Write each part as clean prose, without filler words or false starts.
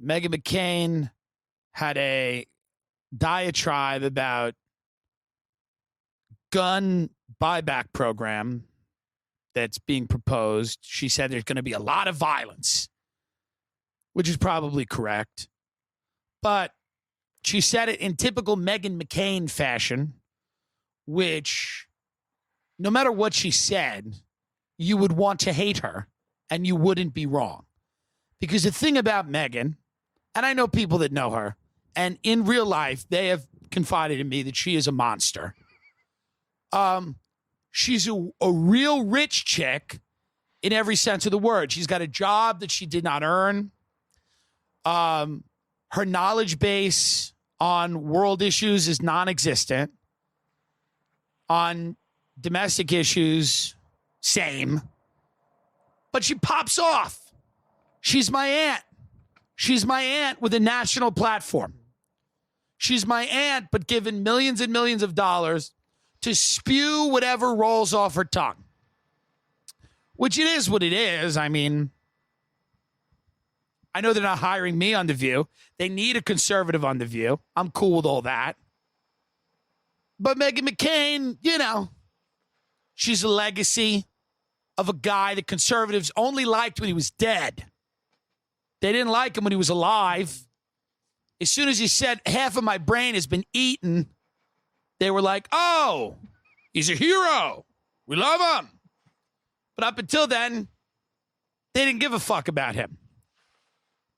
Meghan McCain had a diatribe about gun buyback program that's being proposed. She said there's going to be a lot of violence, which is probably correct. But she said it in typical Meghan McCain fashion, which no matter what she said, you would want to hate her and you wouldn't be wrong. Because the thing about Meghan, and I know people that know her, and in real life, they have confided in me that she is a monster. She's a real rich chick in every sense of the word. She's got a job that she did not earn. Her knowledge base on world issues is non-existent. On domestic issues, same. But she pops off. She's my aunt. She's my aunt with a national platform. She's my aunt, but given millions and millions of dollars to spew whatever rolls off her tongue. Which it is what it is. I mean, I know they're not hiring me on The View. They need a conservative on The View. I'm cool with all that. But Meghan McCain, you know, she's a legacy of a guy that conservatives only liked when he was dead. They didn't like him when he was alive. As soon as he said, half of my brain has been eaten, they were like, oh, he's a hero. We love him. But up until then, they didn't give a fuck about him.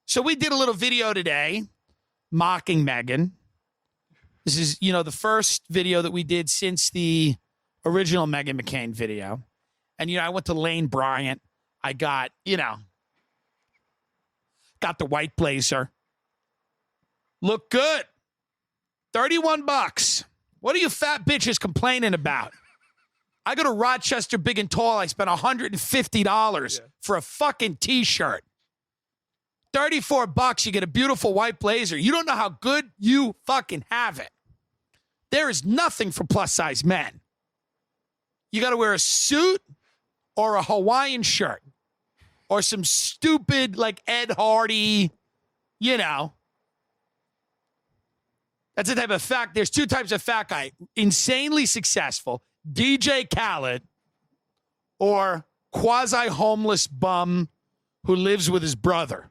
So we did a little video today mocking Meghan. This is, you know, the first video that we did since the original Meghan McCain video. And, you know, I went to Lane Bryant. I got, you know, got the white blazer. Look good. $31. What are you fat bitches complaining about? I go to Rochester Big and Tall. I spent $150 for a fucking t-shirt. $34, you get a beautiful white blazer. You don't know how good you fucking have it. There is nothing for plus size men. You got to wear a suit or a Hawaiian shirt or some stupid like Ed Hardy, you know. That's the type of fat. There's two types of fat guy. Insanely successful, DJ Khaled, or quasi-homeless bum who lives with his brother.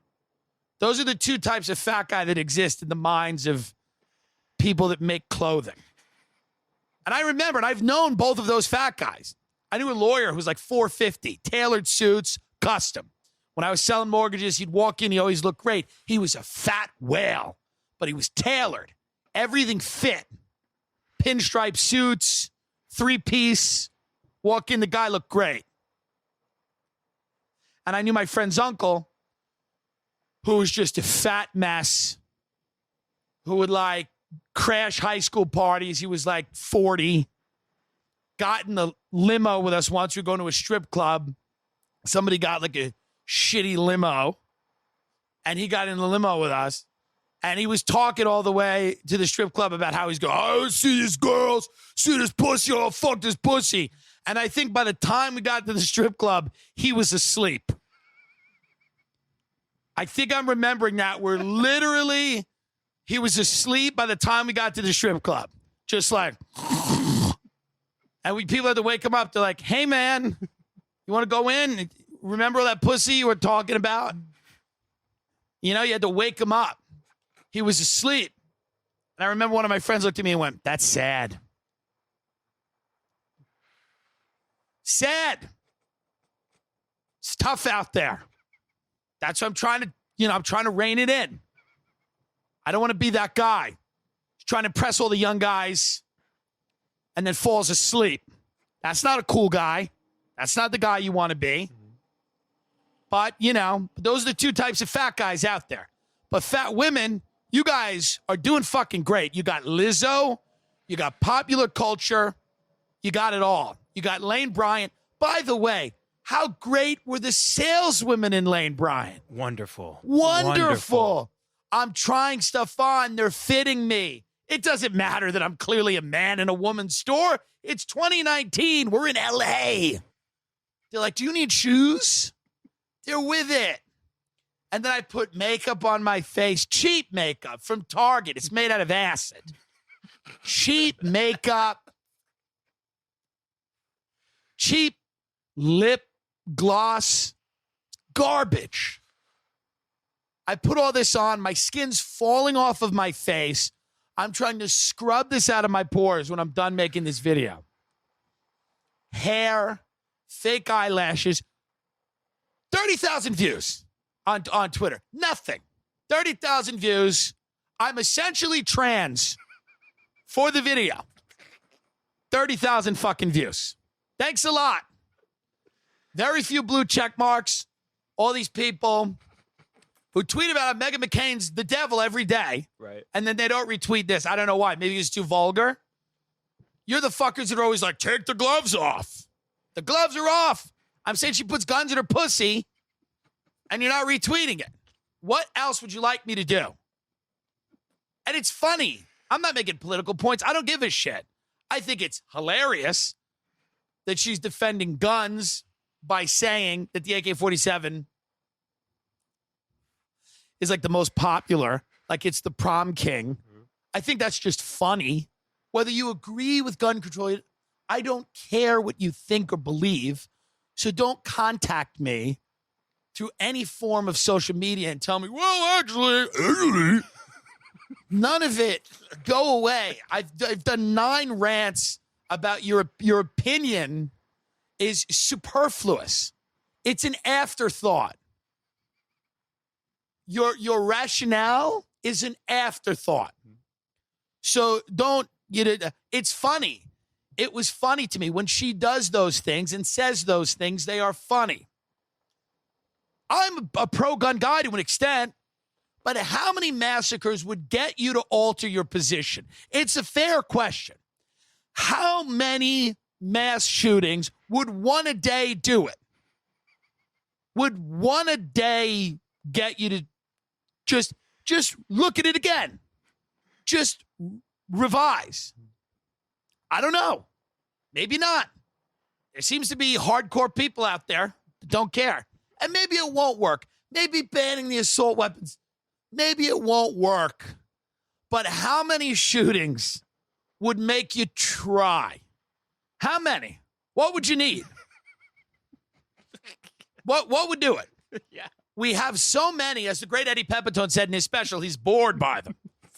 Those are the two types of fat guy that exist in the minds of people that make clothing. And I remember, and I've known both of those fat guys. I knew a lawyer who was like $450, tailored suits, custom. When I was selling mortgages, he'd walk in, he always looked great. He was a fat whale, but he was tailored. Everything fit. Pinstripe suits, three-piece. Walk in, the guy looked great. And I knew my friend's uncle, who was just a fat mess, who would like crash high school parties. He was like 40. Got in the limo with us once. We were going to a strip club. Somebody got like a shitty limo, and he got in the limo with us. And he was talking all the way to the strip club about how he's going, oh, see these girls, see this pussy, oh, fuck this pussy. And I think by the time we got to the strip club, he was asleep. I think I'm remembering that where literally he was asleep by the time we got to the strip club. Just like, and people had to wake him up. They're like, hey, man, you want to go in? Remember that pussy you were talking about? You know, you had to wake him up. He was asleep. And I remember one of my friends looked at me and went, that's sad. Sad. It's tough out there. That's what I'm trying to, I'm trying to rein it in. I don't want to be that guy. He's trying to impress all the young guys and then falls asleep. That's not a cool guy. That's not the guy you want to be. But, those are the two types of fat guys out there. But fat women, you guys are doing fucking great. You got Lizzo. You got popular culture. You got it all. You got Lane Bryant. By the way, how great were the saleswomen in Lane Bryant? Wonderful. I'm trying stuff on. They're fitting me. It doesn't matter that I'm clearly a man in a woman's store. It's 2019. We're in LA. They're like, do you need shoes? They're with it. And then I put makeup on my face, cheap makeup from Target. It's made out of acid. Cheap makeup, cheap lip gloss, garbage. I put all this on. My skin's falling off of my face. I'm trying to scrub this out of my pores when I'm done making this video. Hair, fake eyelashes, 30,000 views on Twitter. Nothing. 30,000 views. I'm essentially trans for the video. 30,000 fucking views. Thanks a lot. Very few blue check marks. All these people who tweet about Meghan McCain's the devil every day. Right. And then they don't retweet this. I don't know why. Maybe it's too vulgar. You're the fuckers that are always like, take the gloves off. The gloves are off. I'm saying she puts guns in her pussy and you're not retweeting it. What else would you like me to do? And it's funny. I'm not making political points. I don't give a shit. I think it's hilarious that she's defending guns by saying that the AK-47 is like the most popular, like it's the prom king. I think that's just funny. Whether you agree with gun control, I don't care what you think or believe. So don't contact me through any form of social media and tell me, well, actually, none of it. Go away. I've done 9 rants about your opinion is superfluous. It's an afterthought. Your rationale is an afterthought. So don't, it's funny. It was funny to me when she does those things and says those things, they are funny. I'm a pro-gun guy to an extent, but how many massacres would get you to alter your position? It's a fair question. How many mass shootings would one a day do it? Would one a day get you to just look at it again? Just revise. I don't know. Maybe not. There seems to be hardcore people out there that don't care. And maybe it won't work. Maybe banning the assault weapons, maybe it won't work. But how many shootings would make you try? How many? What would you need? What would do it? Yeah. We have so many, as the great Eddie Pepitone said in his special, he's bored by them.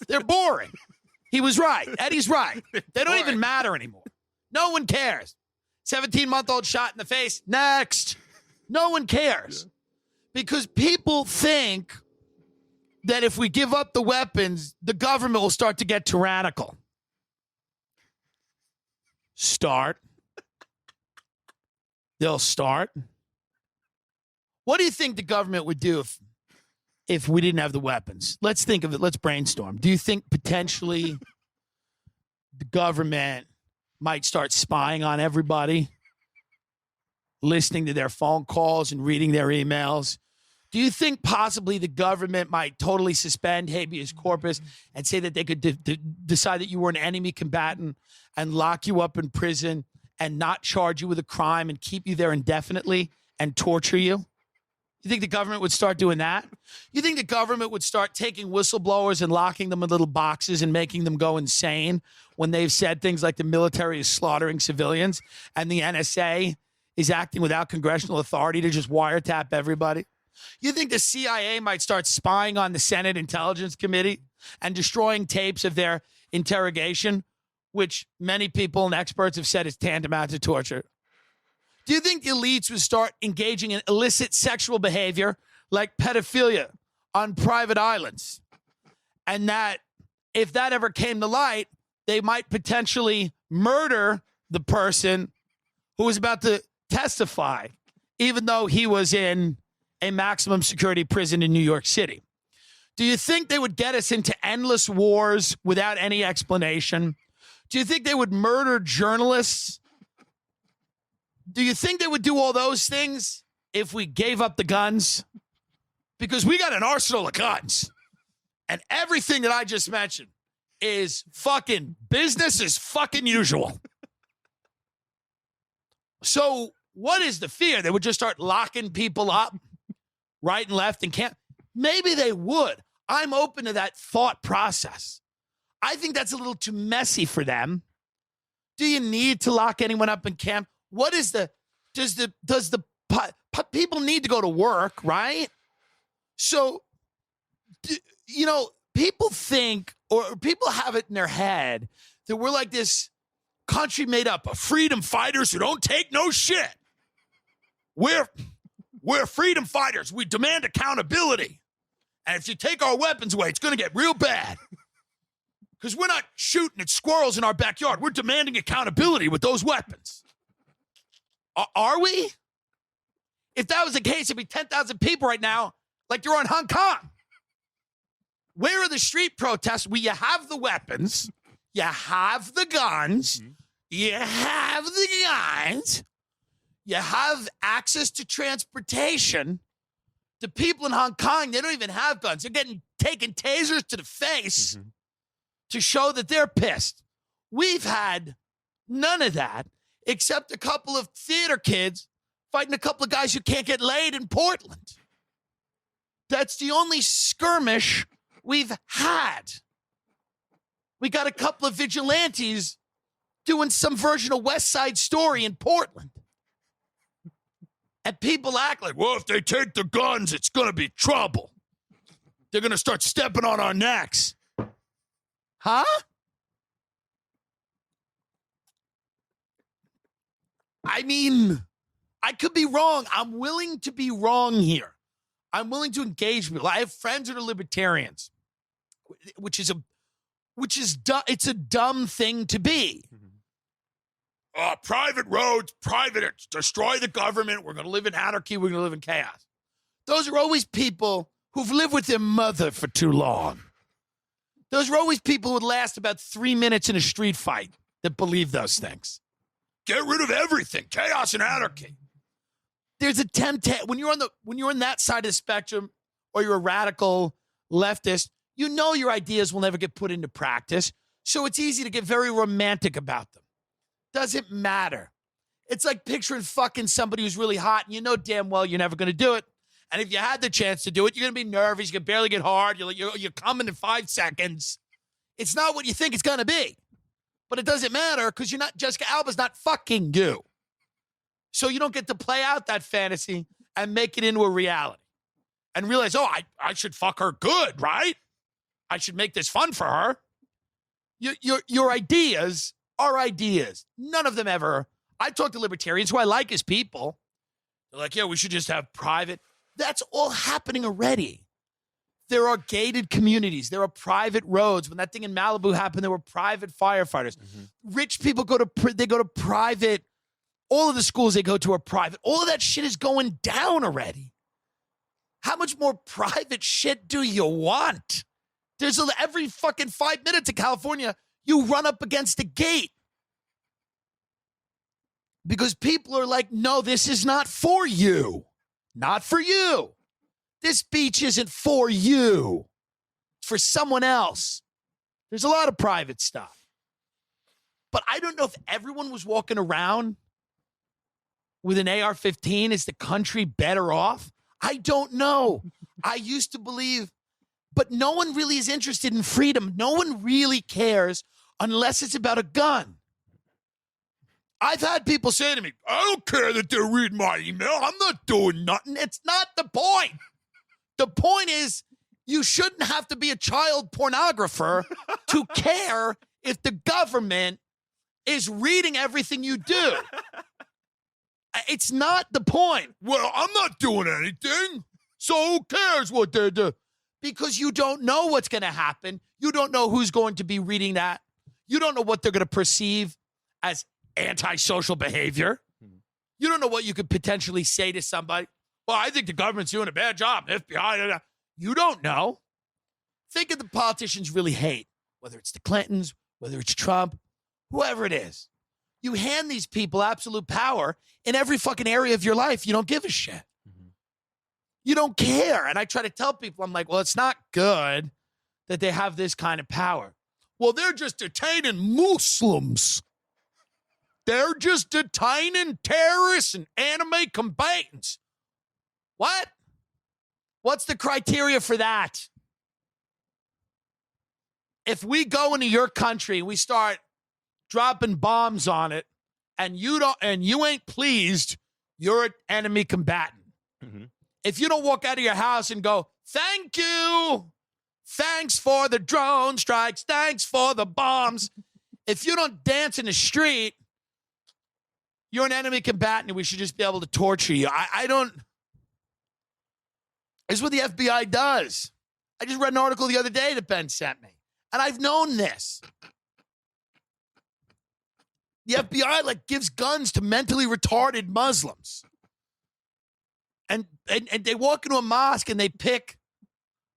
They're boring. He was right. Eddie's right. They don't even matter anymore. No one cares. 17-month-old shot in the face. Next. No one cares. Because people think that if we give up the weapons, the government will start to get tyrannical. Start. They'll start. What do you think the government would do if we didn't have the weapons? Let's think of it. Let's brainstorm. Do you think potentially the government might start spying on everybody, listening to their phone calls and reading their emails? Do you think possibly the government might totally suspend habeas corpus and say that they could decide that you were an enemy combatant and lock you up in prison and not charge you with a crime and keep you there indefinitely and torture you? You think the government would start doing that? You think the government would start taking whistleblowers and locking them in little boxes and making them go insane when they've said things like the military is slaughtering civilians and the NSA is acting without congressional authority to just wiretap everybody? You think the CIA might start spying on the Senate Intelligence Committee and destroying tapes of their interrogation, which many people and experts have said is tantamount to torture? Do you think the elites would start engaging in illicit sexual behavior like pedophilia on private islands? And that if that ever came to light, they might potentially murder the person who was about to testify, even though he was in a maximum security prison in New York City? Do you think they would get us into endless wars without any explanation? Do you think they would murder journalists? Do you think they would do all those things if we gave up the guns? Because we got an arsenal of guns. And everything that I just mentioned is fucking business as fucking usual. So what is the fear? They would just start locking people up right and left and can't. maybe they would. I'm open to that thought process. I think that's a little too messy for them. Do you need to lock anyone up in camp? What is people need to go to work, right? So, people think, or people have it in their head that we're like this country made up of freedom fighters who don't take no shit. We're freedom fighters. We demand accountability. And if you take our weapons away, it's going to get real bad. Because we're not shooting at squirrels in our backyard. We're demanding accountability with those weapons. Are we? If that was the case, it'd be 10,000 people right now, like they're in Hong Kong. Where are the street protests where you have the weapons, you have the guns, you have access to transportation? The people in Hong Kong, they don't even have guns. They're taking tasers to the face to show that they're pissed. We've had none of that, except a couple of theater kids fighting a couple of guys who can't get laid in Portland. That's the only skirmish we've had. We got a couple of vigilantes doing some version of West Side Story in Portland. And people act like, well, if they take the guns, it's going to be trouble. They're going to start stepping on our necks. Huh? I mean, I could be wrong. I'm willing to be wrong here. I'm willing to engage people. I have friends that are libertarians, it's a dumb thing to be. Private roads, destroy the government. We're going to live in anarchy. We're going to live in chaos. Those are always people who've lived with their mother for too long. Those are always people who would last about 3 minutes in a street fight that believe those things. Get rid of everything. Chaos and anarchy. There's a temptation when you're on that side of the spectrum, or you're a radical leftist, you know your ideas will never get put into practice. So it's easy to get very romantic about them. Doesn't matter. It's like picturing fucking somebody who's really hot and you know damn well you're never going to do it. And if you had the chance to do it, you're going to be nervous. You can barely get hard. You're coming in 5 seconds. It's not what you think it's going to be. But it doesn't matter because Jessica Alba's not fucking you. So you don't get to play out that fantasy and make it into a reality. And realize, I should fuck her good, right? I should make this fun for her. Your ideas are ideas. None of them ever. I talk to libertarians who I like as people. They're like, yeah, we should just have private. That's all happening already. There are gated communities. There are private roads. When that thing in Malibu happened, there were private firefighters. Rich people go to private. All of the schools they go to are private. All of that shit is going down already. How much more private shit do you want? There's every fucking 5 minutes in California, you run up against a gate. Because people are like, no, this is not for you. Not for you. This beach isn't for you. It's for someone else. There's a lot of private stuff. But I don't know if everyone was walking around with an AR-15. Is the country better off? I don't know. I used to believe, but no one really is interested in freedom. No one really cares unless it's about a gun. I've had people say to me, I don't care that they're reading my email. I'm not doing nothing. It's not the point. The point is you shouldn't have to be a child pornographer to care if the government is reading everything you do. It's not the point. Well, I'm not doing anything, so who cares what they do? Because you don't know what's going to happen. You don't know who's going to be reading that. You don't know what they're going to perceive as antisocial behavior. You don't know what you could potentially say to somebody. Well, I think the government's doing a bad job. FBI, you don't know. Think of the politicians really hate, whether it's the Clintons, whether it's Trump, whoever it is. You hand these people absolute power in every fucking area of your life. You don't give a shit. You don't care. And I try to tell people, I'm like, well, it's not good that they have this kind of power. Well, they're just detaining Muslims. They're just detaining terrorists and anime combatants. What? What's the criteria for that? If we go into your country, we start dropping bombs on it, and you ain't pleased, you're an enemy combatant. Mm-hmm. If you don't walk out of your house and go, thank you, thanks for the drone strikes, thanks for the bombs. If you don't dance in the street, you're an enemy combatant, and we should just be able to torture you. I don't. This is what the FBI does. I just read an article the other day that Ben sent me, and I've known this. The FBI gives guns to mentally retarded Muslims. And they walk into a mosque and they pick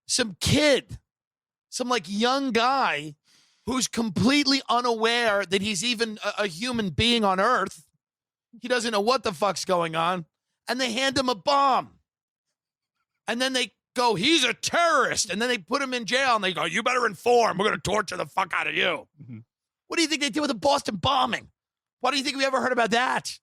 some kid, some young guy who's completely unaware that he's even a human being on earth. He doesn't know what the fuck's going on. And they hand him a bomb. And then they go, he's a terrorist. And then they put him in jail and they go, you better inform. We're going to torture the fuck out of you. Mm-hmm. What do you think they did with the Boston bombing? Why do you think we ever heard about that?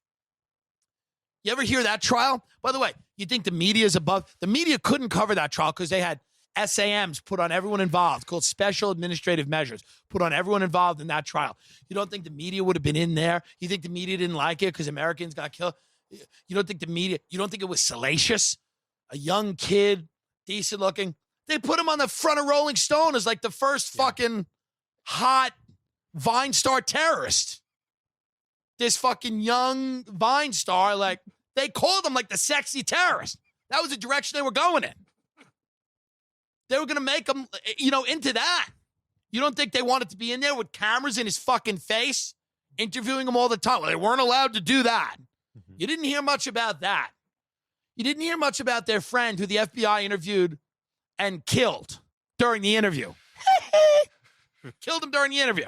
You ever hear that trial? By the way, you think the media is above? The media couldn't cover that trial because they had SAMs put on everyone involved, called special administrative measures, put on everyone involved in that trial. You don't think the media would have been in there? You think the media didn't like it because Americans got killed? You don't think it was salacious? A young kid, decent looking. They put him on the front of Rolling Stone as the first fucking hot Vine star terrorist. This fucking young Vine star, they called him the sexy terrorist. That was the direction they were going in. They were going to make him, into that. You don't think they wanted to be in there with cameras in his fucking face, interviewing him all the time? Well, they weren't allowed to do that. Mm-hmm. You didn't hear much about that. You didn't hear much about their friend who the FBI interviewed and killed during the interview. Killed him during the interview.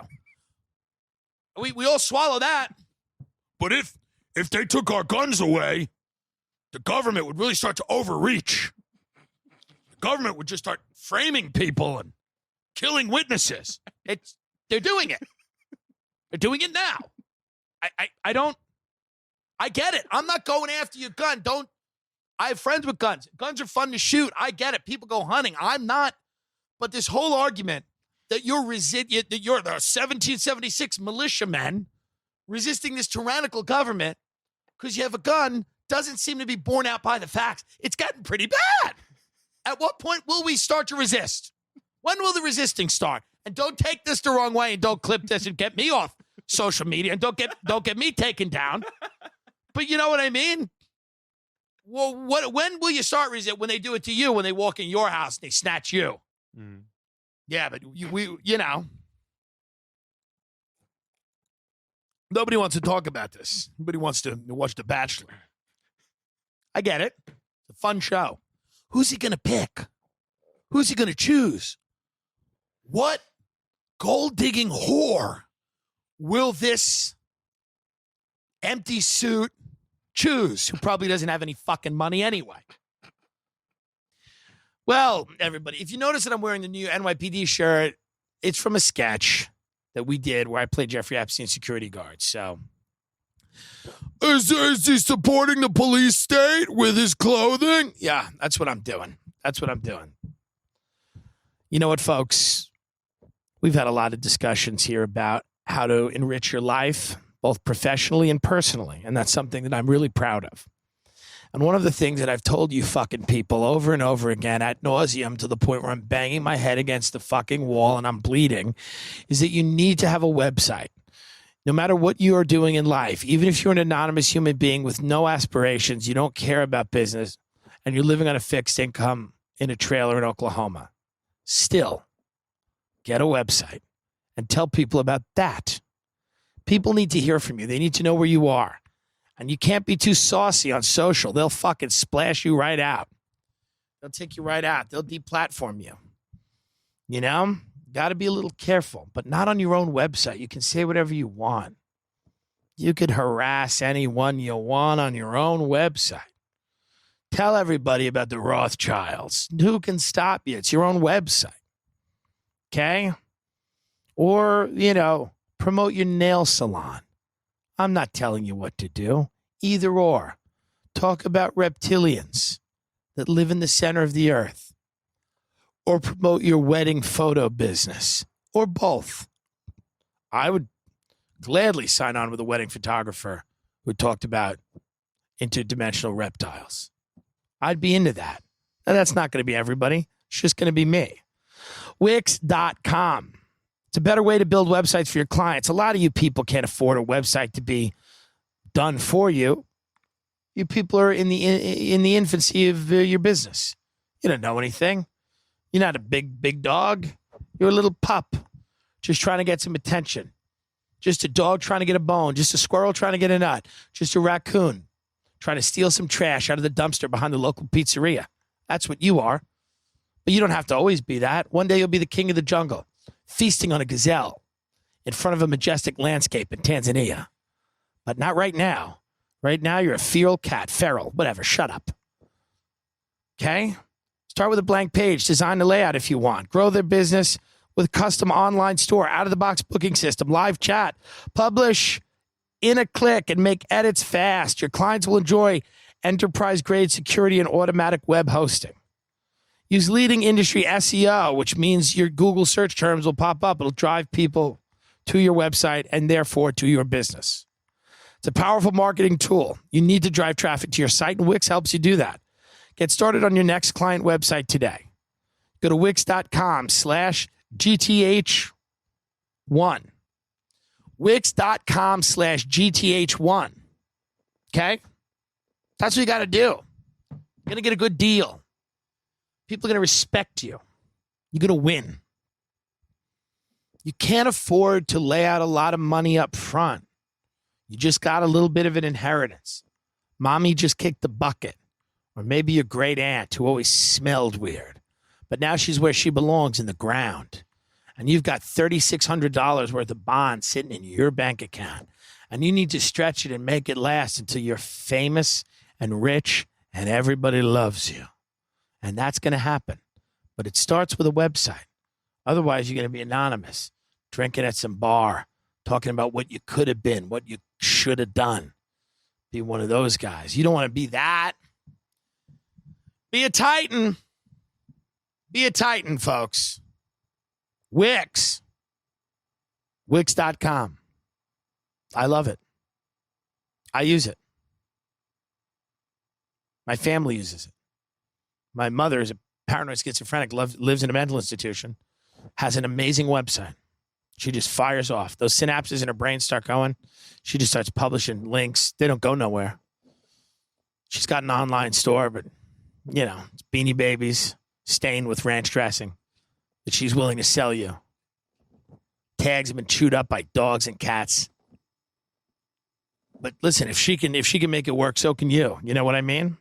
We all swallow that. But if they took our guns away, the government would really start to overreach. The government would just start framing people and killing witnesses. They're doing it. They're doing it now. I get it. I'm not going after your gun. I have friends with guns. Guns are fun to shoot. I get it. People go hunting. I'm not. But this whole argument that you're the 1776 militiamen resisting this tyrannical government because you have a gun doesn't seem to be borne out by the facts. It's gotten pretty bad. At what point will we start to resist? When will the resisting start? And don't take this the wrong way and don't clip this and get me off social media and don't get me taken down. But you know what I mean? Well, when will you start resist? When they do it to you, when they walk in your house and they snatch you. Mm. Yeah, but nobody wants to talk about this. Nobody wants to watch The Bachelor. I get it. It's a fun show. Who's he going to pick? Who's he going to choose? What gold-digging whore will this empty suit choose, who probably doesn't have any fucking money anyway? Well, everybody, if you notice that I'm wearing the new NYPD shirt, it's from a sketch that we did where I played Jeffrey Epstein's security guard. So, is he supporting the police state with his clothing? Yeah, that's what I'm doing. You know what, folks? We've had a lot of discussions here about how to enrich your life, both professionally and personally, and that's something that I'm really proud of. And one of the things that I've told you fucking people over and over again ad nauseum to the point where I'm banging my head against the fucking wall and I'm bleeding is that you need to have a website. No matter what you are doing in life, even if you're an anonymous human being with no aspirations, you don't care about business, and you're living on a fixed income in a trailer in Oklahoma, still get a website and tell people about that. People need to hear from you. They need to know where you are. And you can't be too saucy on social. They'll fucking splash you right out. They'll take you right out. They'll deplatform you. You know? Got to be a little careful, but not on your own website. You can say whatever you want. You could harass anyone you want on your own website. Tell everybody about the Rothschilds. Who can stop you? It's your own website. Okay? Or, promote your nail salon. I'm not telling you what to do. Either or. Talk about reptilians. that live in the center of the earth, or promote your wedding photo business, or both. I would gladly sign on with a wedding photographer who talked about interdimensional reptiles. I'd be into that. Now, that's not going to be everybody. It's just going to be me. Wix.com. It's a better way to build websites for your clients. A lot of you people can't afford a website to be done for you. You people are in the infancy of your business. You don't know anything. You're not a big dog. You're a little pup just trying to get some attention. Just a dog trying to get a bone. Just a squirrel trying to get a nut. Just a raccoon trying to steal some trash out of the dumpster behind the local pizzeria. That's what you are. But you don't have to always be that. One day you'll be the king of the jungle, feasting on a gazelle in front of a majestic landscape in Tanzania. But not right now. Right now, you're a feral cat, feral, whatever. Shut up. Okay? Start with a blank page. Design the layout if you want. Grow their business with a custom online store, out-of-the-box booking system, live chat. Publish in a click and make edits fast. Your clients will enjoy enterprise-grade security and automatic web hosting. Use leading industry SEO, which means your Google search terms will pop up. It'll drive people to your website and therefore to your business. It's a powerful marketing tool. You need to drive traffic to your site, and Wix helps you do that. Get started on your next client website today. Go to wix.com/GTH1. Wix.com/GTH1. Okay? That's what you got to do. You're going to get a good deal. People are going to respect you. You're going to win. You can't afford to lay out a lot of money up front. You just got a little bit of an inheritance. Mommy just kicked the bucket. Or maybe your great aunt who always smelled weird. But now she's where she belongs, in the ground. And you've got $3,600 worth of bonds sitting in your bank account. And you need to stretch it and make it last until you're famous and rich and everybody loves you. And that's going to happen. But it starts with a website. Otherwise, you're going to be anonymous, drinking at some bar, talking about what you could have been, what you should have done. Be one of those guys. You don't want to be that. Be a titan. Be a titan, folks. Wix. Wix.com. I love it. I use it. My family uses it. My mother is a paranoid schizophrenic, lives in a mental institution, has an amazing website. She just fires off. Those synapses in her brain start going. She just starts publishing links. They don't go nowhere. She's got an online store, but, you know, it's Beanie Babies stained with ranch dressing that she's willing to sell you. Tags have been chewed up by dogs and cats. But listen, if she can make it work, so can you. You know what I mean?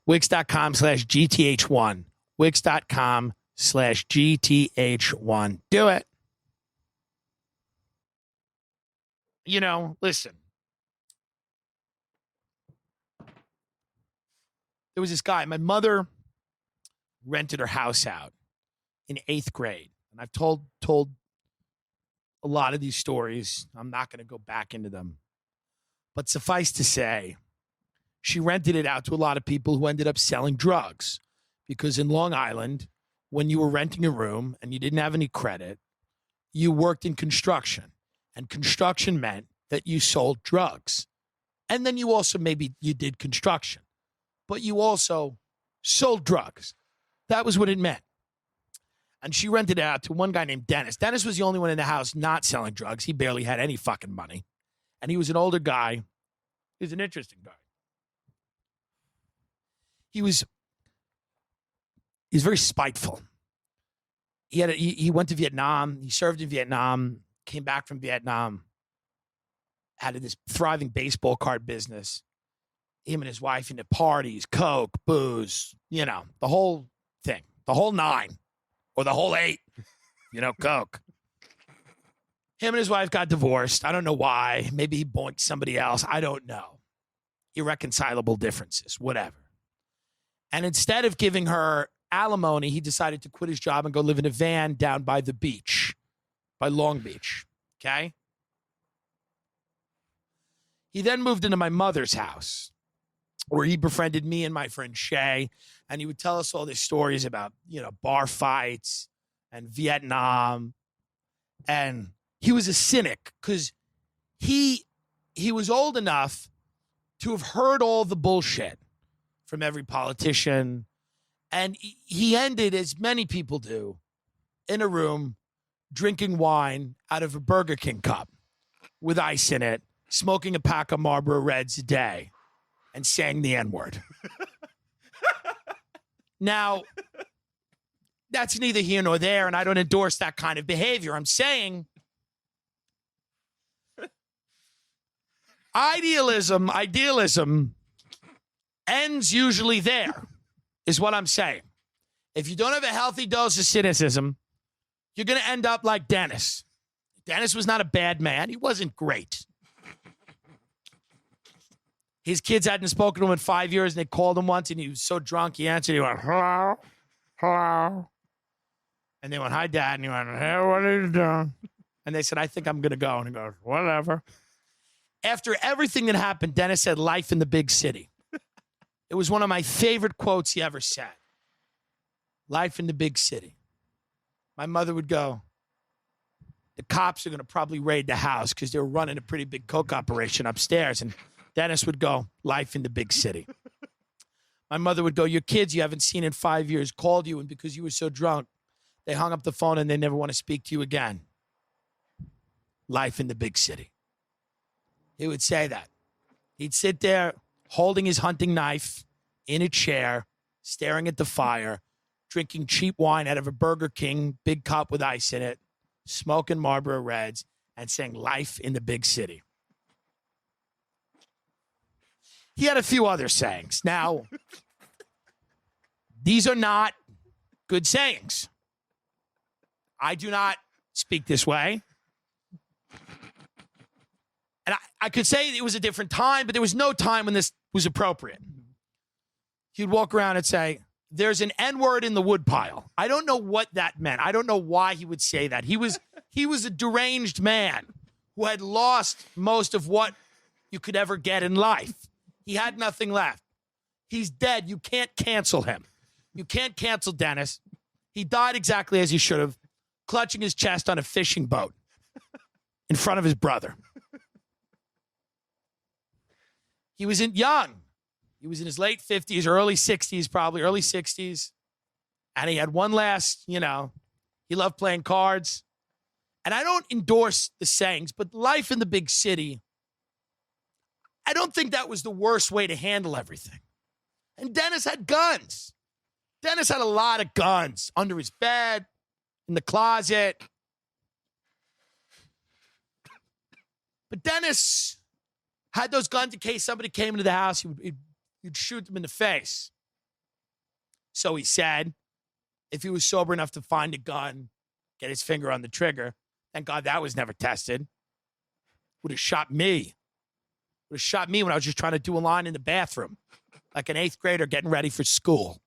Wix.com/GTH1. Wix.com/GTH1. Do it. You know, listen. There was this guy. My mother rented her house out in 8th grade. And I've told a lot of these stories. I'm not going to go back into them. But suffice to say, she rented it out to a lot of people who ended up selling drugs. Because in Long Island, when you were renting a room and you didn't have any credit, you worked in construction. And construction meant that you sold drugs. And then you also you did construction. But you also sold drugs. That was what it meant. And she rented it out to one guy named Dennis. Dennis was the only one in the house not selling drugs. He barely had any fucking money. And he was an older guy. He was an interesting guy. He was very spiteful. He went to Vietnam. He served in Vietnam, came back from Vietnam, had this thriving baseball card business. Him and his wife into parties, coke, booze, you know, the whole thing, the whole 9 or the whole 8, you know, coke. Him and his wife got divorced. I don't know why. Maybe he boinked somebody else. I don't know. Irreconcilable differences, whatever. And instead of giving her alimony, he decided to quit his job and go live in a van down by the beach, by Long Beach. Okay? He then moved into my mother's house. where he befriended me and my friend Shay, and he would tell us all these stories about, bar fights and Vietnam. And he was a cynic because he was old enough to have heard all the bullshit from every politician. And he ended, as many people do, in a room drinking wine out of a Burger King cup with ice in it, smoking a pack of Marlboro Reds a day, and saying the N-word. Now, that's neither here nor there, and I don't endorse that kind of behavior. I'm saying idealism ends usually there, is what I'm saying. If you don't have a healthy dose of cynicism, you're going to end up like Dennis. Dennis was not a bad man. He wasn't great. His kids hadn't spoken to him in 5 years, and they called him once, and he was so drunk, he answered. He went, hello, hello. And they went, hi, Dad. And he went, hey, what are you doing? And they said, I think I'm going to go. And he goes, whatever. After everything that happened, Dennis said, life in the big city. It was one of my favorite quotes he ever said. Life in the big city. My mother would go, the cops are going to probably raid the house because they were running a pretty big coke operation upstairs. And Dennis would go, life in the big city. My mother would go, your kids you haven't seen in 5 years called you, and because you were so drunk, they hung up the phone and they never want to speak to you again. Life in the big city. He would say that. He'd sit there holding his hunting knife in a chair, staring at the fire, drinking cheap wine out of a Burger King, big cup with ice in it, smoking Marlboro Reds, and saying life in the big city. He had a few other sayings. Now, these are not good sayings. I do not speak this way. And I could say it was a different time, but there was no time when this was appropriate. He'd walk around and say, there's an N-word in the woodpile. I don't know what that meant. I don't know why he would say that. He was a deranged man who had lost most of what you could ever get in life. He had nothing left. He's dead. You can't cancel him. You can't cancel Dennis. He died exactly as he should have, clutching his chest on a fishing boat in front of his brother. He was young. He was in his late 50s, early 60s, probably early 60s. And he had one last, he loved playing cards. And I don't endorse the sayings, but life in the big city, I don't think that was the worst way to handle everything. And Dennis had guns. Dennis had a lot of guns under his bed, in the closet. But Dennis had those guns in case somebody came into the house. He'd shoot them in the face. So he said, if he was sober enough to find a gun, get his finger on the trigger, thank God that was never tested, would have shot me. Would have shot me when I was just trying to do a line in the bathroom, like an 8th grader getting ready for school.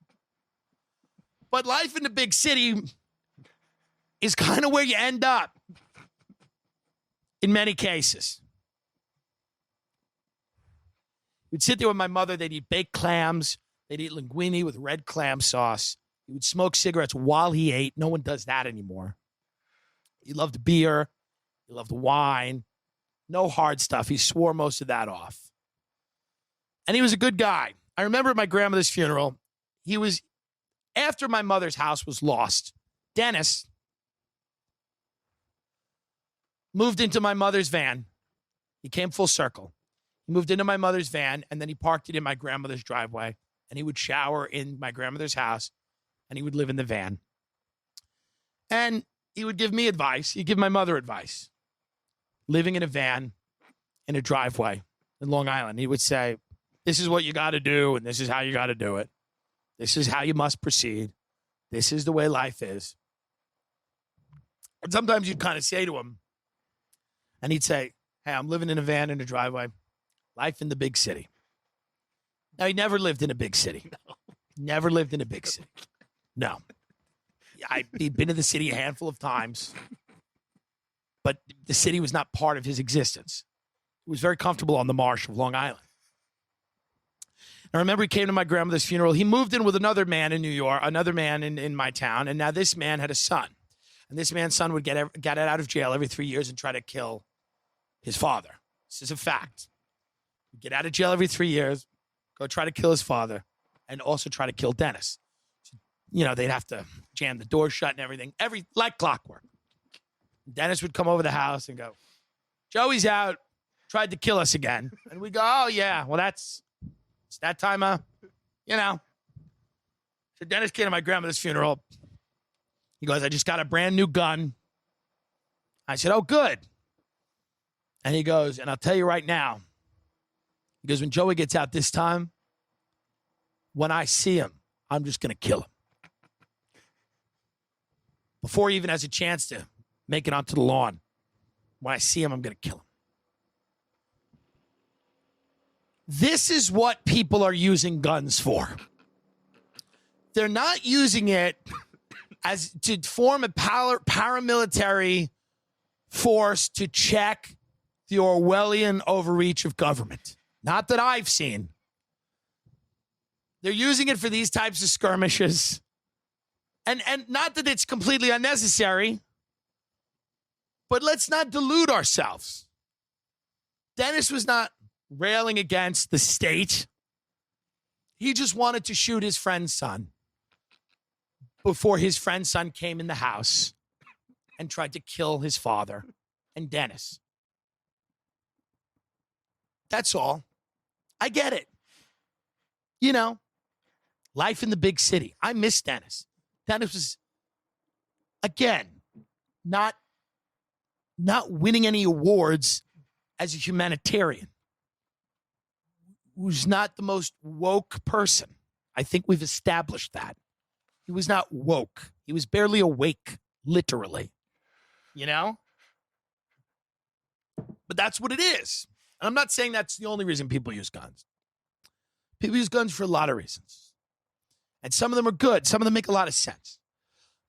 But life in the big city is kind of where you end up in many cases. We'd sit there with my mother. They'd eat baked clams. They'd eat linguine with red clam sauce. He would smoke cigarettes while he ate. No one does that anymore. He loved beer. He loved wine. No hard stuff. He swore most of that off. And he was a good guy. I remember at my grandmother's funeral, after my mother's house was lost, Dennis moved into my mother's van. He came full circle. He moved into my mother's van, and then he parked it in my grandmother's driveway, and he would shower in my grandmother's house, and he would live in the van. And he would give me advice. He'd give my mother advice. Living in a van in a driveway in Long Island. He would say, this is what you got to do, and this is how you got to do it. This is how you must proceed. This is the way life is. And sometimes you'd kind of say to him, and he'd say, hey, I'm living in a van in a driveway. Life in the big city. Now, he never lived in a big city. No. Never lived in a big city. No. He'd been to the city a handful of times, but the city was not part of his existence. He was very comfortable on the marsh of Long Island. I remember he came to my grandmother's funeral. He moved in with another man in New York, another man in my town, and now this man had a son. And this man's son would get out of jail every 3 years and try to kill his father. This is a fact. He'd get out of jail every 3 years, go try to kill his father, and also try to kill Dennis. You know, they'd have to jam the door shut and everything, like clockwork. Dennis would come over the house and go, Joey's out, tried to kill us again. And we go, oh, yeah, well, it's that time, you know. So Dennis came to my grandmother's funeral. He goes, I just got a brand new gun. I said, oh, good. And he goes, and I'll tell you right now, he goes, when Joey gets out this time, when I see him, I'm just going to kill him. Before he even has a chance to make it onto the lawn, when I see him, I'm going to kill him. This is what people are using guns for. They're not using it as to form a paramilitary force to check the Orwellian overreach of government. Not that I've seen. They're using it for these types of skirmishes. And not that it's completely unnecessary, but let's not delude ourselves. Dennis was not railing against the state. He just wanted to shoot his friend's son before his friend's son came in the house and tried to kill his father and Dennis. That's all. I get it. You know, life in the big city. I miss Dennis. Dennis was, again, not winning any awards as a humanitarian. Who's not the most woke person. I think we've established that. He was not woke. He was barely awake, literally. You know? But that's what it is. And I'm not saying that's the only reason people use guns. People use guns for a lot of reasons. And some of them are good. Some of them make a lot of sense.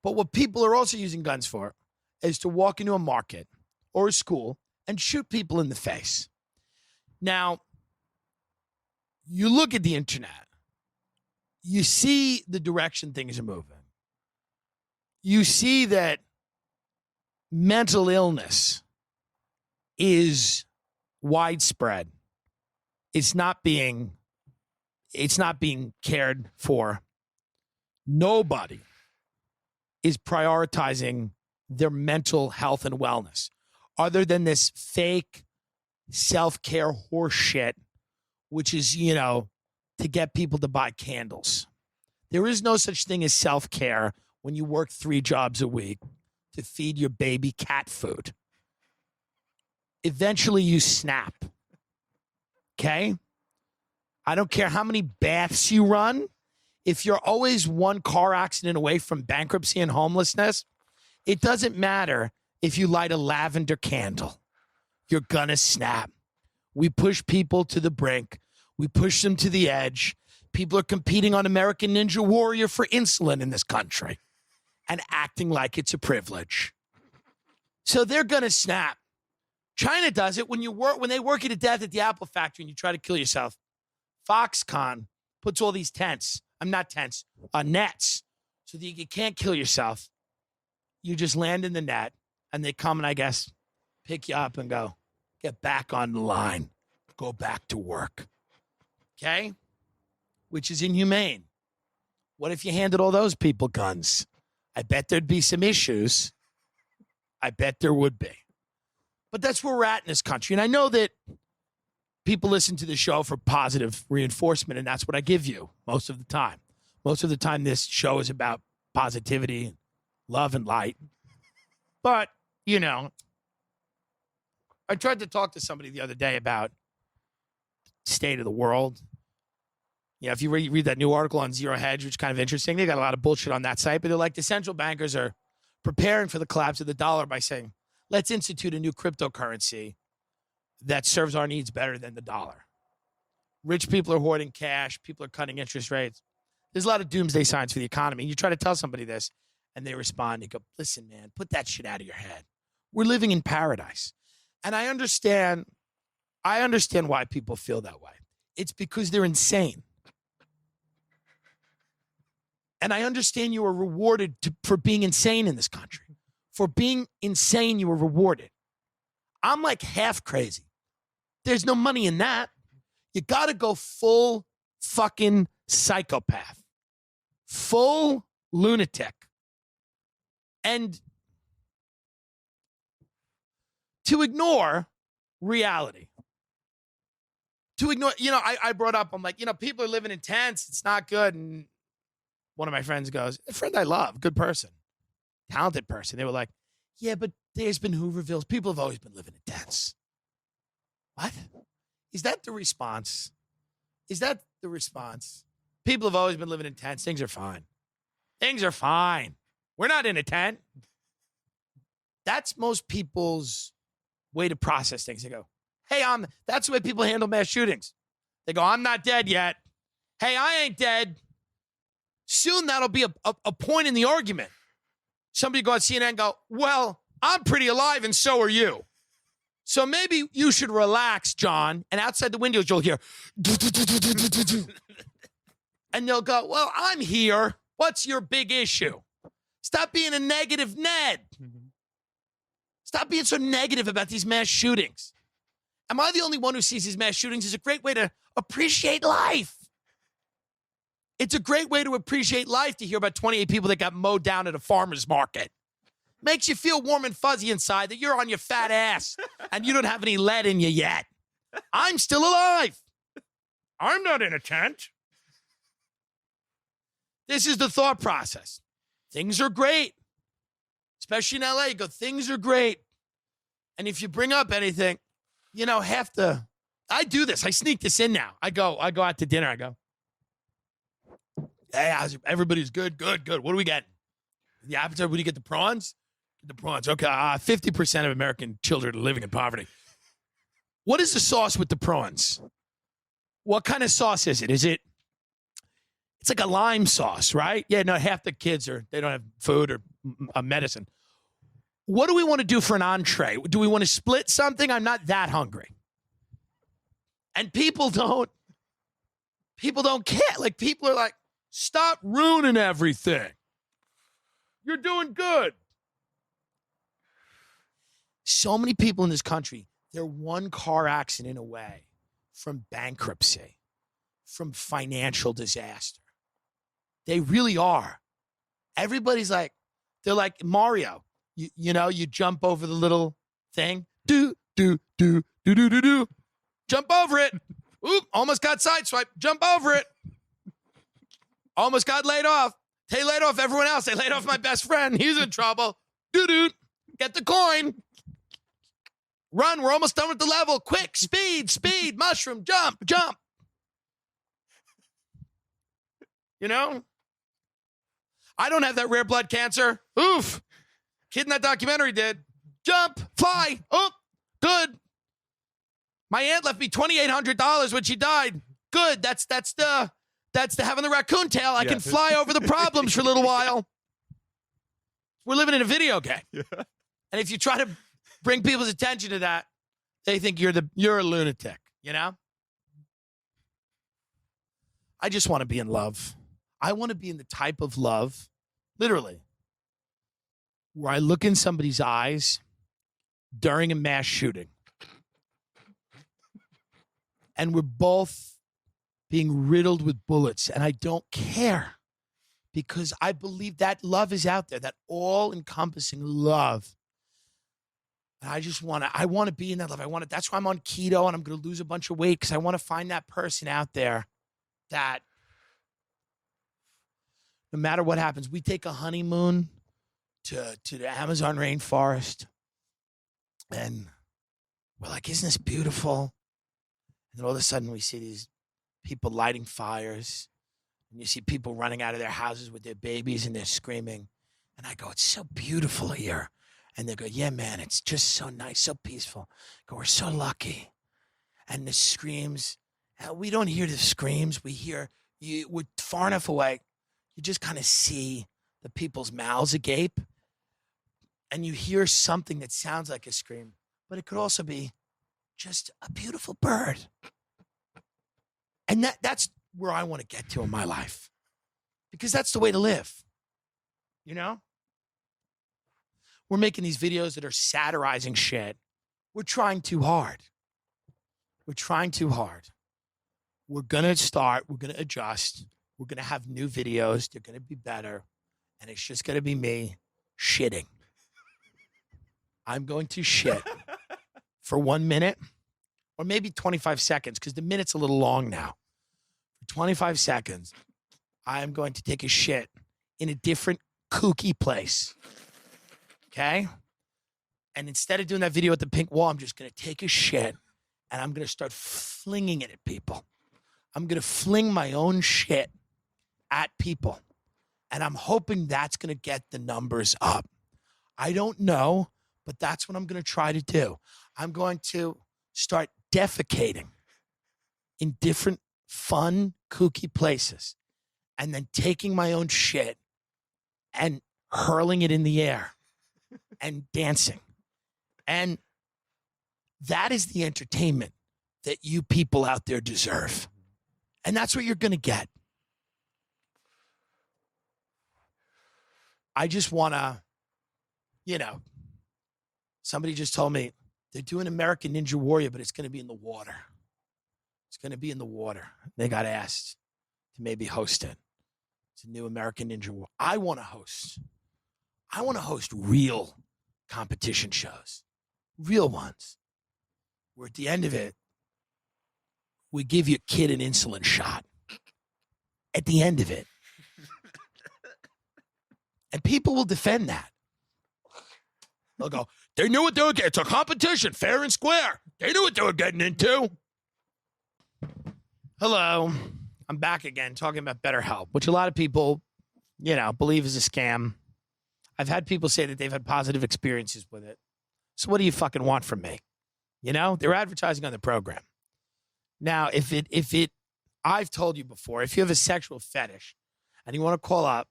But what people are also using guns for is to walk into a market or a school and shoot people in the face. Now, you look at the internet, you see the direction things are moving. You see that mental illness is widespread. It's not being cared for. Nobody is prioritizing their mental health and wellness other than this fake self-care horse shit, which is, you know, to get people to buy candles. There is no such thing as self-care when you work 3 jobs a week to feed your baby cat food. Eventually you snap. Okay? I don't care how many baths you run. If you're always one car accident away from bankruptcy and homelessness, it doesn't matter if you light a lavender candle. You're gonna snap. We push people to the brink. We push them to the edge. People are competing on American Ninja Warrior for insulin in this country and acting like it's a privilege. So they're going to snap. China does it when they work you to death at the Apple factory and you try to kill yourself. Foxconn puts all these nets so that you can't kill yourself. You just land in the net and they come and I guess pick you up and go, get back on the line. Go back to work. Okay? Which is inhumane. What if you handed all those people guns? I bet there'd be some issues. I bet there would be. But that's where we're at in this country. And I know that people listen to the show for positive reinforcement, and that's what I give you most of the time. Most of the time, this show is about positivity, love, and light. But, you know, I tried to talk to somebody the other day about the state of the world. Yeah, if you read that new article on Zero Hedge, which is kind of interesting, they got a lot of bullshit on that site, but they're like, the central bankers are preparing for the collapse of the dollar by saying, let's institute a new cryptocurrency that serves our needs better than the dollar. Rich people are hoarding cash. People are cutting interest rates. There's a lot of doomsday signs for the economy. You try to tell somebody this, and they respond. They go, listen, man, put that shit out of your head. We're living in paradise. And I understand why people feel that way. It's because they're insane. And I understand you are rewarded for being insane in this country. For being insane, you are rewarded. I'm like half crazy. There's no money in that. You got to go full fucking psychopath. Full lunatic. And to ignore reality. To ignore, I brought up, I'm like, people are living in tents. It's not good. And one of my friends goes, a friend I love, good person, talented person. They were like, yeah, but there's been Hoovervilles. People have always been living in tents. What? Is that the response? People have always been living in tents. Things are fine. We're not in a tent. That's most people's way to process things. They go, hey, that's the way people handle mass shootings. They go, I'm not dead yet. Hey, I ain't dead. Soon that'll be a point in the argument. Somebody go on CNN and go, well, I'm pretty alive and so are you. So maybe you should relax, John. And outside the windows, you'll hear. And they'll go, well, I'm here. What's your big issue? Stop being a negative Ned. Stop being so negative about these mass shootings. Am I the only one who sees these mass shootings as a great way to appreciate life? It's a great way to appreciate life to hear about 28 people that got mowed down at a farmer's market. Makes you feel warm and fuzzy inside that you're on your fat ass and you don't have any lead in you yet. I'm still alive. I'm not in a tent. This is the thought process. Things are great. Especially in LA, you go, things are great. And if you bring up anything, I do this. I sneak this in now. I go out to dinner. I go, hey, everybody's good. What do we get? The appetite, what do you get, the prawns? The prawns. Okay, 50% of American children are living in poverty. What is the sauce with the prawns? What kind of sauce is it? It's like a lime sauce, right? Yeah, no, half the kids they don't have food or medicine. What do we want to do for an entree? Do we want to split something? I'm not that hungry. And people don't care. Like, people are like, stop ruining everything. You're doing good. So many people in this country, they're one car accident away from bankruptcy, from financial disaster. They really are. Everybody's like, they're like Mario. You jump over the little thing. Do. Jump over it. Oop, almost got sideswiped. Jump over it. Almost got laid off. They laid off everyone else. They laid off my best friend. He's in trouble. Doo-doo. Get the coin. Run. We're almost done with the level. Quick. Speed. Mushroom. Jump. I don't have that rare blood cancer. Oof. Kid in that documentary did. Jump. Fly. Oh, good. My aunt left me $2,800 when she died. Good. That's the having the raccoon tail. I can fly over the problems for a little while. We're living in a video game. Yeah. And if you try to bring people's attention to that, they think you're a lunatic, I just want to be in love. I want to be in the type of love, literally, where I look in somebody's eyes during a mass shooting and we're both being riddled with bullets, and I don't care because I believe that love is out there, that all-encompassing love. And I want to be in that love. That's why I'm on keto and I'm going to lose a bunch of weight, because I want to find that person out there that no matter what happens, we take a honeymoon to the Amazon rainforest and we're like, isn't this beautiful? And then all of a sudden we see these people lighting fires and you see people running out of their houses with their babies and they're screaming. And I go, it's so beautiful here. And they go, yeah, man, it's just so nice, so peaceful. I go, we're so lucky. And the screams, we don't hear the screams. We're far enough away. You just kind of see the people's mouths agape. And you hear something that sounds like a scream, but it could also be just a beautiful bird. And that's where I want to get to in my life. Because that's the way to live. You know? We're making these videos that are satirizing shit. We're trying too hard. We're trying too hard. We're going to start. We're going to adjust. We're going to have new videos. They're going to be better. And it's just going to be me shitting. I'm going to shit for 1 minute or maybe 25 seconds because the minute's a little long now. For 25 seconds, I'm going to take a shit in a different kooky place. Okay? And instead of doing that video at the pink wall, I'm just going to take a shit and I'm going to start flinging it at people. I'm going to fling my own shit at people. And I'm hoping that's going to get the numbers up. I don't know, but that's what I'm going to try to do. I'm going to start defecating in different fun, kooky places and then taking my own shit and hurling it in the air and dancing. And that is the entertainment that you people out there deserve. And that's what you're going to get. I just want to, somebody just told me they're doing American Ninja Warrior, but it's going to be in the water. It's going to be in the water. They got asked to maybe host it. It's a new American Ninja Warrior. I want to host real competition shows, real ones, where at the end of it, we give your kid an insulin shot. At the end of it. And people will defend that. They'll go, they knew what they were getting. It's a competition, fair and square. They knew what they were getting into. Hello. I'm back again talking about BetterHelp, which a lot of people, believe is a scam. I've had people say that they've had positive experiences with it. So what do you fucking want from me? They're advertising on the program. Now, I've told you before, if you have a sexual fetish and you want to call up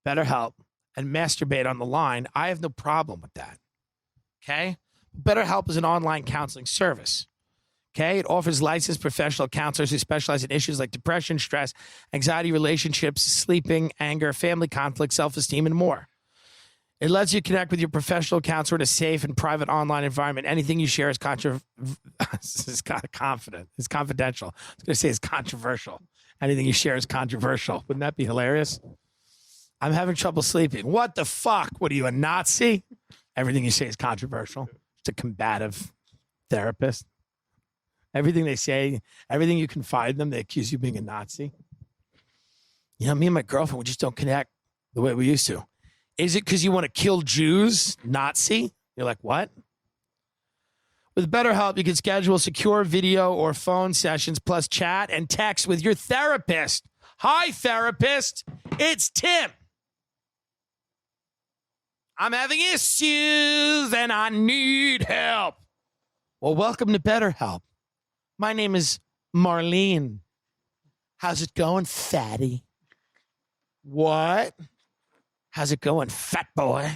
BetterHelp and masturbate on the line, I have no problem with that. Okay? BetterHelp is an online counseling service. Okay? It offers licensed professional counselors who specialize in issues like depression, stress, anxiety, relationships, sleeping, anger, family conflict, self-esteem, and more. It lets you connect with your professional counselor in a safe and private online environment. Anything you share is It's confidential. I was going to say it's controversial. Anything you share is controversial. Wouldn't that be hilarious? I'm having trouble sleeping. What the fuck? What are you, a Nazi? Everything you say is controversial. It's a combative therapist. Everything they say, everything you confide in them, they accuse you of being a Nazi. Me and my girlfriend, we just don't connect the way we used to. Is it because you want to kill Jews, Nazi? You're like, what? With BetterHelp, you can schedule secure video or phone sessions plus chat and text with your therapist. Hi, therapist. It's Tim. I'm having issues and I need help. Well, welcome to BetterHelp. My name is Marlene. How's it going, fatty? What? How's it going, fat boy?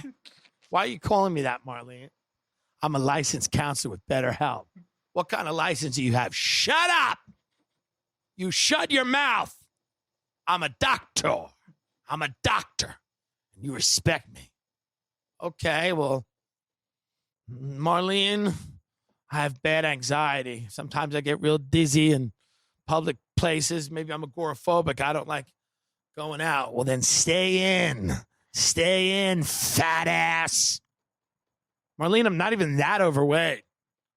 Why are you calling me that, Marlene? I'm a licensed counselor with BetterHelp. What kind of license do you have? Shut up! You shut your mouth. I'm a doctor. I'm a doctor. And you respect me. Okay, well, Marlene, I have bad anxiety. Sometimes I get real dizzy in public places. Maybe I'm agoraphobic. I don't like going out. Well, then stay in. Stay in, fat ass. Marlene, I'm not even that overweight.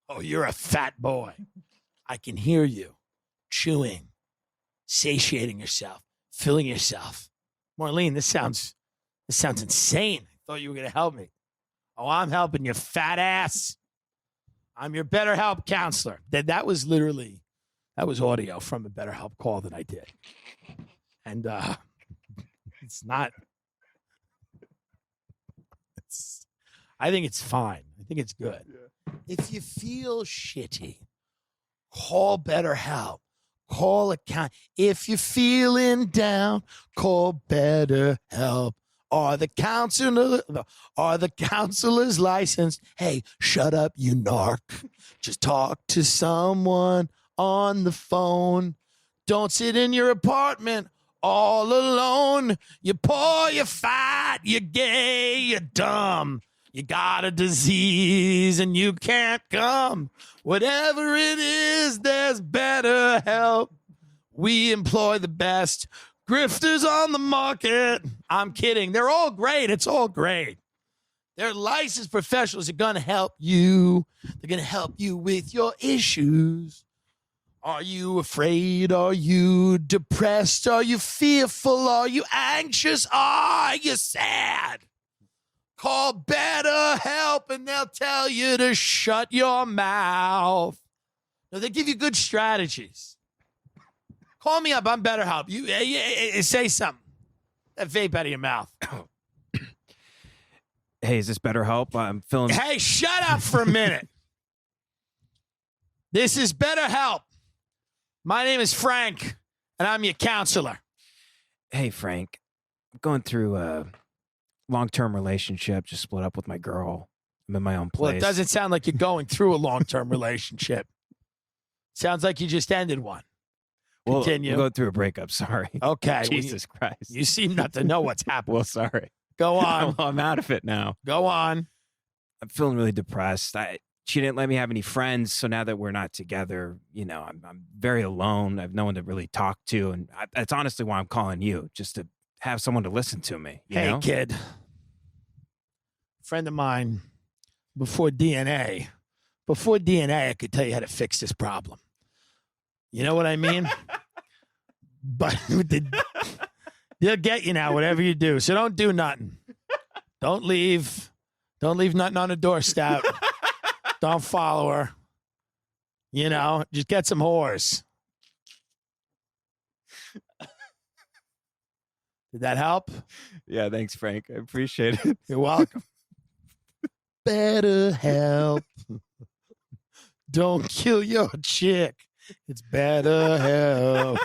Oh, you're a fat boy. I can hear you chewing, satiating yourself, filling yourself. Marlene, this sounds insane. I thought you were going to help me. Oh, I'm helping you, fat ass. I'm your BetterHelp counselor. That was audio from a BetterHelp call that I did. And it's not. I think it's fine. I think it's good. Yeah. If you feel shitty, call BetterHelp. Call account. If you're feeling down, call BetterHelp. Are the counselors licensed? Hey, shut up, you narc. Just talk to someone on the phone. Don't sit in your apartment all alone. You're poor, you're fat, you're gay, you're dumb. You got a disease and you can't come. Whatever it is, there's better help. We employ the best grifters on the market. I'm kidding. They're all great. It's all great. They're licensed professionals. They're going to help you. They're going to help you with your issues. Are you afraid? Are you depressed? Are you fearful? Are you anxious? Are you sad? Call BetterHelp and they'll tell you to shut your mouth. No, they give you good strategies. Call me up. I'm BetterHelp. You say something. That vape out of your mouth. Hey, is this BetterHelp? I'm feeling. Hey, shut up for a minute. This is BetterHelp. My name is Frank, and I'm your counselor. Hey, Frank. I'm going through a long-term relationship. Just split up with my girl. I'm in my own place. Well, it doesn't sound like you're going through a long-term relationship. Sounds like you just ended one. Continue. We'll go through a breakup. Sorry. Okay. Jesus Christ. You seem not to know what's happening. Well, sorry. Go on. I'm out of it now. Go on. I'm feeling really depressed. She didn't let me have any friends, so now that we're not together, I'm very alone. I have no one to really talk to, and that's honestly why I'm calling you, just to have someone to listen to me. You know? Kid. Friend of mine, before DNA, I could tell you how to fix this problem. You know what I mean? But they'll get you now, whatever you do. So don't do nothing. Don't leave nothing on the doorstep. Don't follow her. Just get some whores. Did that help? Yeah, thanks, Frank. I appreciate it. You're welcome. Better help. Don't kill your chick. It's better help.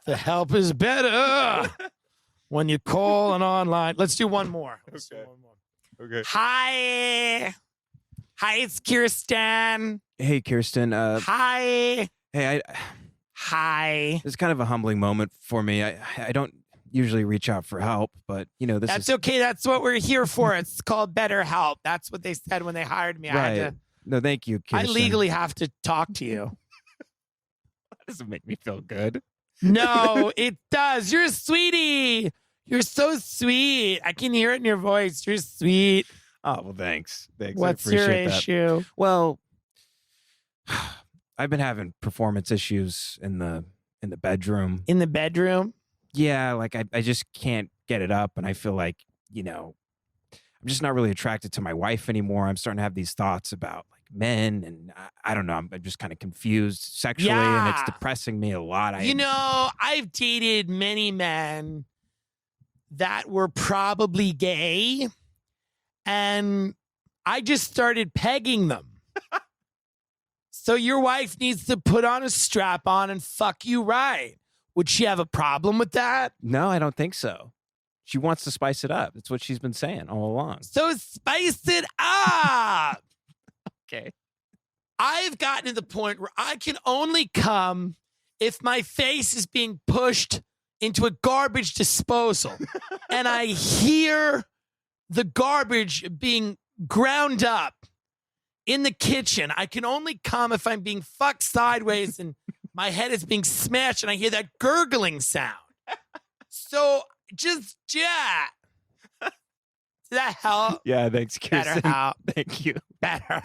The help is better when you call an online. Let's do one more. Okay. Hi, it's Kirsten. Hey, Kirsten. Hi. Hey, Hi. It's kind of a humbling moment for me. I don't usually reach out for help, but That's okay. That's what we're here for. It's called BetterHelp. That's what they said when they hired me. Right. No, thank you, Kirsten. I legally have to talk to you. That doesn't make me feel good. No, it does. You're a sweetie. You're so sweet. I can hear it in your voice. You're sweet. Oh, well, thanks. What's your issue? That. Well, I've been having performance issues in the bedroom. In the bedroom? Yeah, like I just can't get it up, and I feel like, I'm just not really attracted to my wife anymore. I'm starting to have these thoughts about like men, and I don't know. I'm just kind of confused sexually, and it's depressing me a lot. I've dated many men that were probably gay, and I just started pegging them. So your wife needs to put on a strap on and fuck you right. Would she have a problem with that? No, I don't think so. She wants to spice it up. That's what she's been saying all along. So spice it up. Okay. I've gotten to the point where I can only come if my face is being pushed into a garbage disposal and I hear the garbage being ground up in the kitchen. I can only come if I'm being fucked sideways and my head is being smashed and I hear that gurgling sound. So just, yeah. Does that help? Yeah, thanks, Kirsten. Better help. Thank you. Better.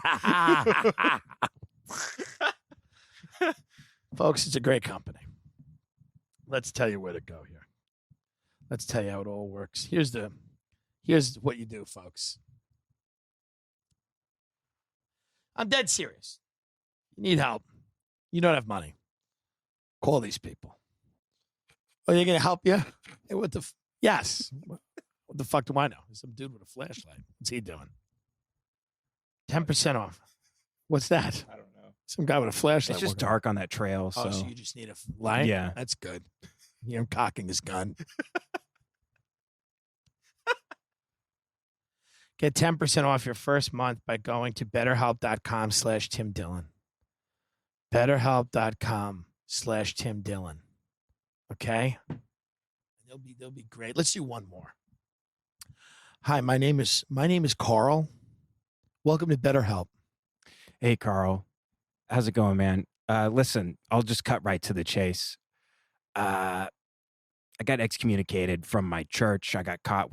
Folks, it's a great company. Let's tell you where to go here. Let's tell you how it all works. Here's what you do, folks. I'm dead serious. You need help. You don't have money. Call these people. Are they going to help you? Hey, yes. What the fuck do I know? There's some dude with a flashlight. What's he doing? 10% off. What's that? I don't know. Some guy with a flashlight. It's just dark on that trail. So you just need a light? Yeah. That's good. You hear him cocking his gun. Get 10% off your first month by going to betterhelp.com/timdillon. betterhelp.com/timdillon. Okay? They'll be great. Let's do one more. Hi, my name is Carl. Welcome to BetterHelp. Hey, Carl. How's it going, man? Listen, I'll just cut right to the chase. I got excommunicated from my church. I got caught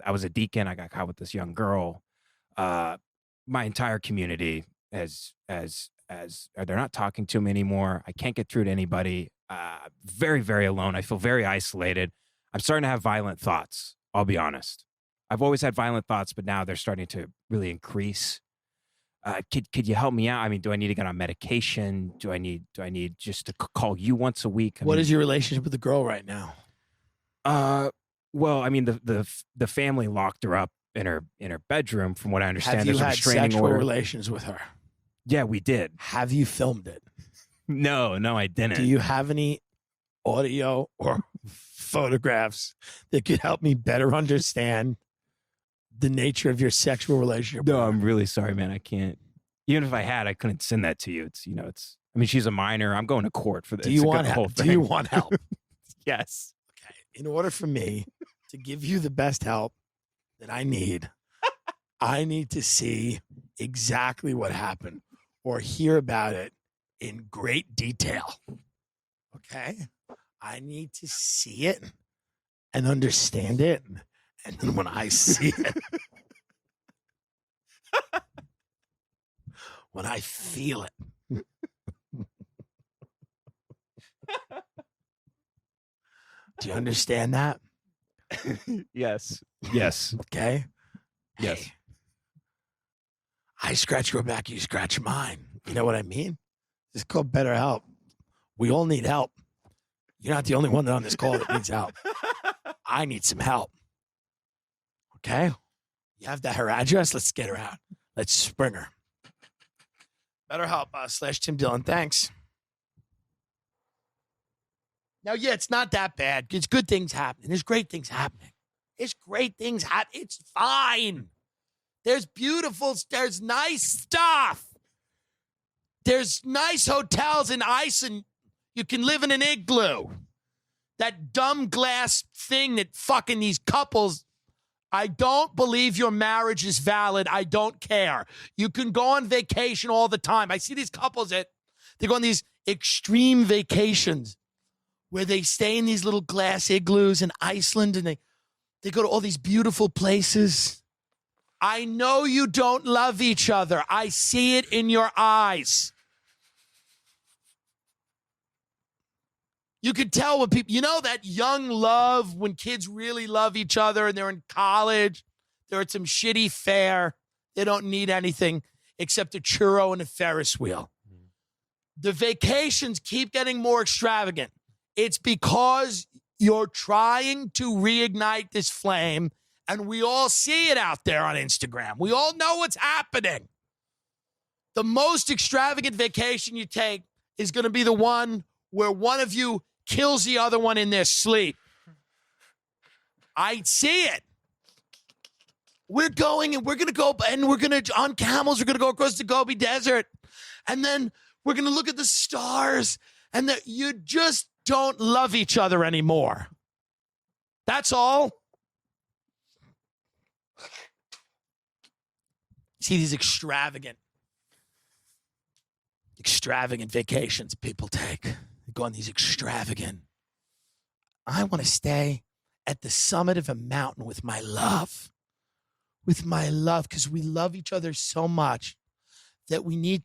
I was a deacon. I got caught with this young girl. My entire community they're not talking to me anymore. I can't get through to anybody. Very, very alone. I feel very isolated. I'm starting to have violent thoughts. I'll be honest. I've always had violent thoughts, but now they're starting to really increase. Could you help me out? I mean, do I need to get on medication? Do I need just to call you once a week? What is your relationship with the girl right now? Well, I mean, the family locked her up in her bedroom. From what I understand, Have you there's a had restraining sexual order. relations with her? Yeah, we did. Have you filmed it? No, I didn't. Do you have any audio or photographs that could help me better understand the nature of your sexual relationship? No, I'm really sorry, man. I can't. Even if I had, I couldn't send that to you. It's. I mean, she's a minor. I'm going to court for this. Do you want help? Do you want help? Yes. Okay. In order for me to give you the best help that I need to see exactly what happened or hear about it in great detail. Okay? I need to see it and understand it. And then when I see it, when I feel it, do you understand that? Yes. Okay? Yes. Hey, I scratch your back, you scratch mine. You know what I mean? It's called BetterHelp. We all need help. You're not the only one on this call that needs help. I need some help. Okay? You have her address? Let's get her out. Let's spring her. BetterHelp / Tim Dillon. Thanks. Now, yeah, it's not that bad. It's good things happening. There's great things happening. It's fine. There's nice stuff. There's nice hotels in Iceland. You can live in an igloo. That dumb glass thing that fucking these couples. I don't believe your marriage is valid. I don't care. You can go on vacation all the time. I see these couples they go on these extreme vacations where they stay in these little glass igloos in Iceland and they go to all these beautiful places. I know you don't love each other. I see it in your eyes. You could tell when people, that young love when kids really love each other and they're in college, they're at some shitty fair. They don't need anything except a churro and a Ferris wheel. The vacations keep getting more extravagant. It's because you're trying to reignite this flame, and we all see it out there on Instagram. We all know what's happening. The most extravagant vacation you take is going to be the one where one of you kills the other one in their sleep. I see it. We're going and we're going to go and we're going to, on camels, we're going to go across the Gobi Desert. And then we're going to look at the stars and you just don't love each other anymore. That's all. See these extravagant vacations people take. They go on these extravagant. I want to stay at the summit of a mountain with my love. Because we love each other so much that we need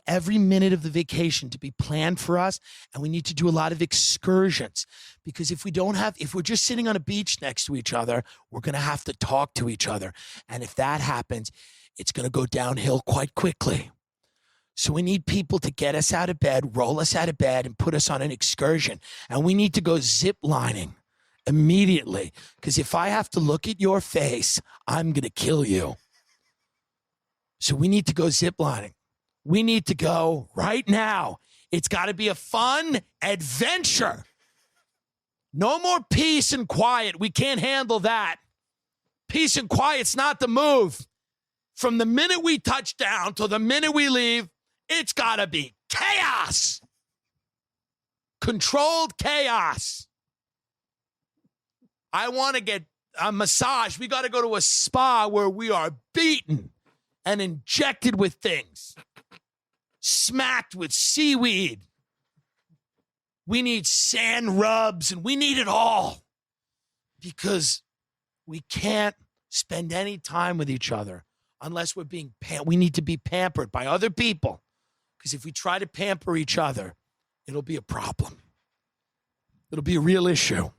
every minute of the vacation to be planned for us, and we need to do a lot of excursions, because if we're just sitting on a beach next to each other, we're going to have to talk to each other. And if that happens, it's going to go downhill quite quickly. So we need people to get us out of bed, roll us out of bed, and put us on an excursion. And we need to go zip lining immediately, because if I have to look at your face, I'm going to kill you. So we need to go zip lining. We need to go right now. It's got to be a fun adventure. No more peace and quiet. We can't handle that. Peace and quiet's not the move. From the minute we touch down till the minute we leave, it's got to be chaos. controlled chaos. I want to get a massage. We got to go to a spa where we are beaten and injected with things, smacked with seaweed. We need sand rubs, and we need it all because we can't spend any time with each other unless we're being we need to be pampered by other people, because if we try to pamper each other, it'll be a problem. It'll be a real issue.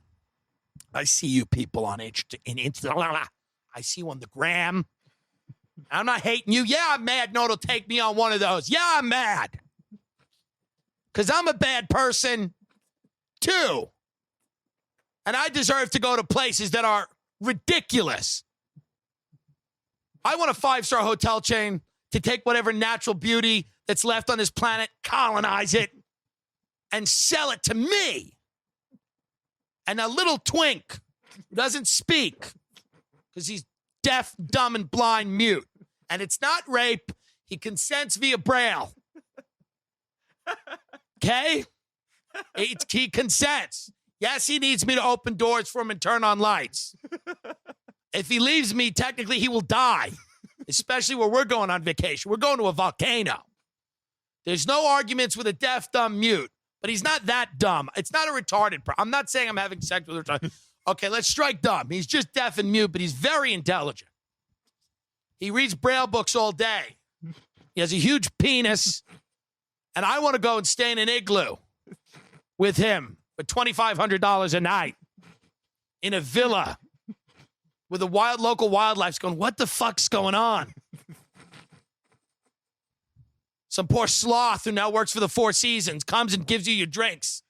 I see you people on Instagram. I see you on the gram. I'm not hating you. Yeah, I'm mad. No, it'll take me on one of those. Yeah, I'm mad. Because I'm a bad person, too. And I deserve to go to places that are ridiculous. I want a 5-star hotel chain to take whatever natural beauty that's left on this planet, colonize it, and sell it to me. And a little twink who doesn't speak because he's deaf, dumb, and blind, mute. And it's not rape. He consents via Braille. Okay? He consents. Yes, he needs me to open doors for him and turn on lights. If he leaves me, technically he will die, especially where we're going on vacation. We're going to a volcano. There's no arguments with a deaf, dumb, mute. But he's not that dumb. It's not a retarded person. I'm not saying I'm having sex with a retarded. Okay, let's strike dumb. He's just deaf and mute, but he's very intelligent. He reads Braille books all day. He has a huge penis. And I want to go and stay in an igloo with him for $2,500 a night in a villa with a local wildlife's going, what the fuck's going on? Some poor sloth who now works for the Four Seasons comes and gives you your drinks.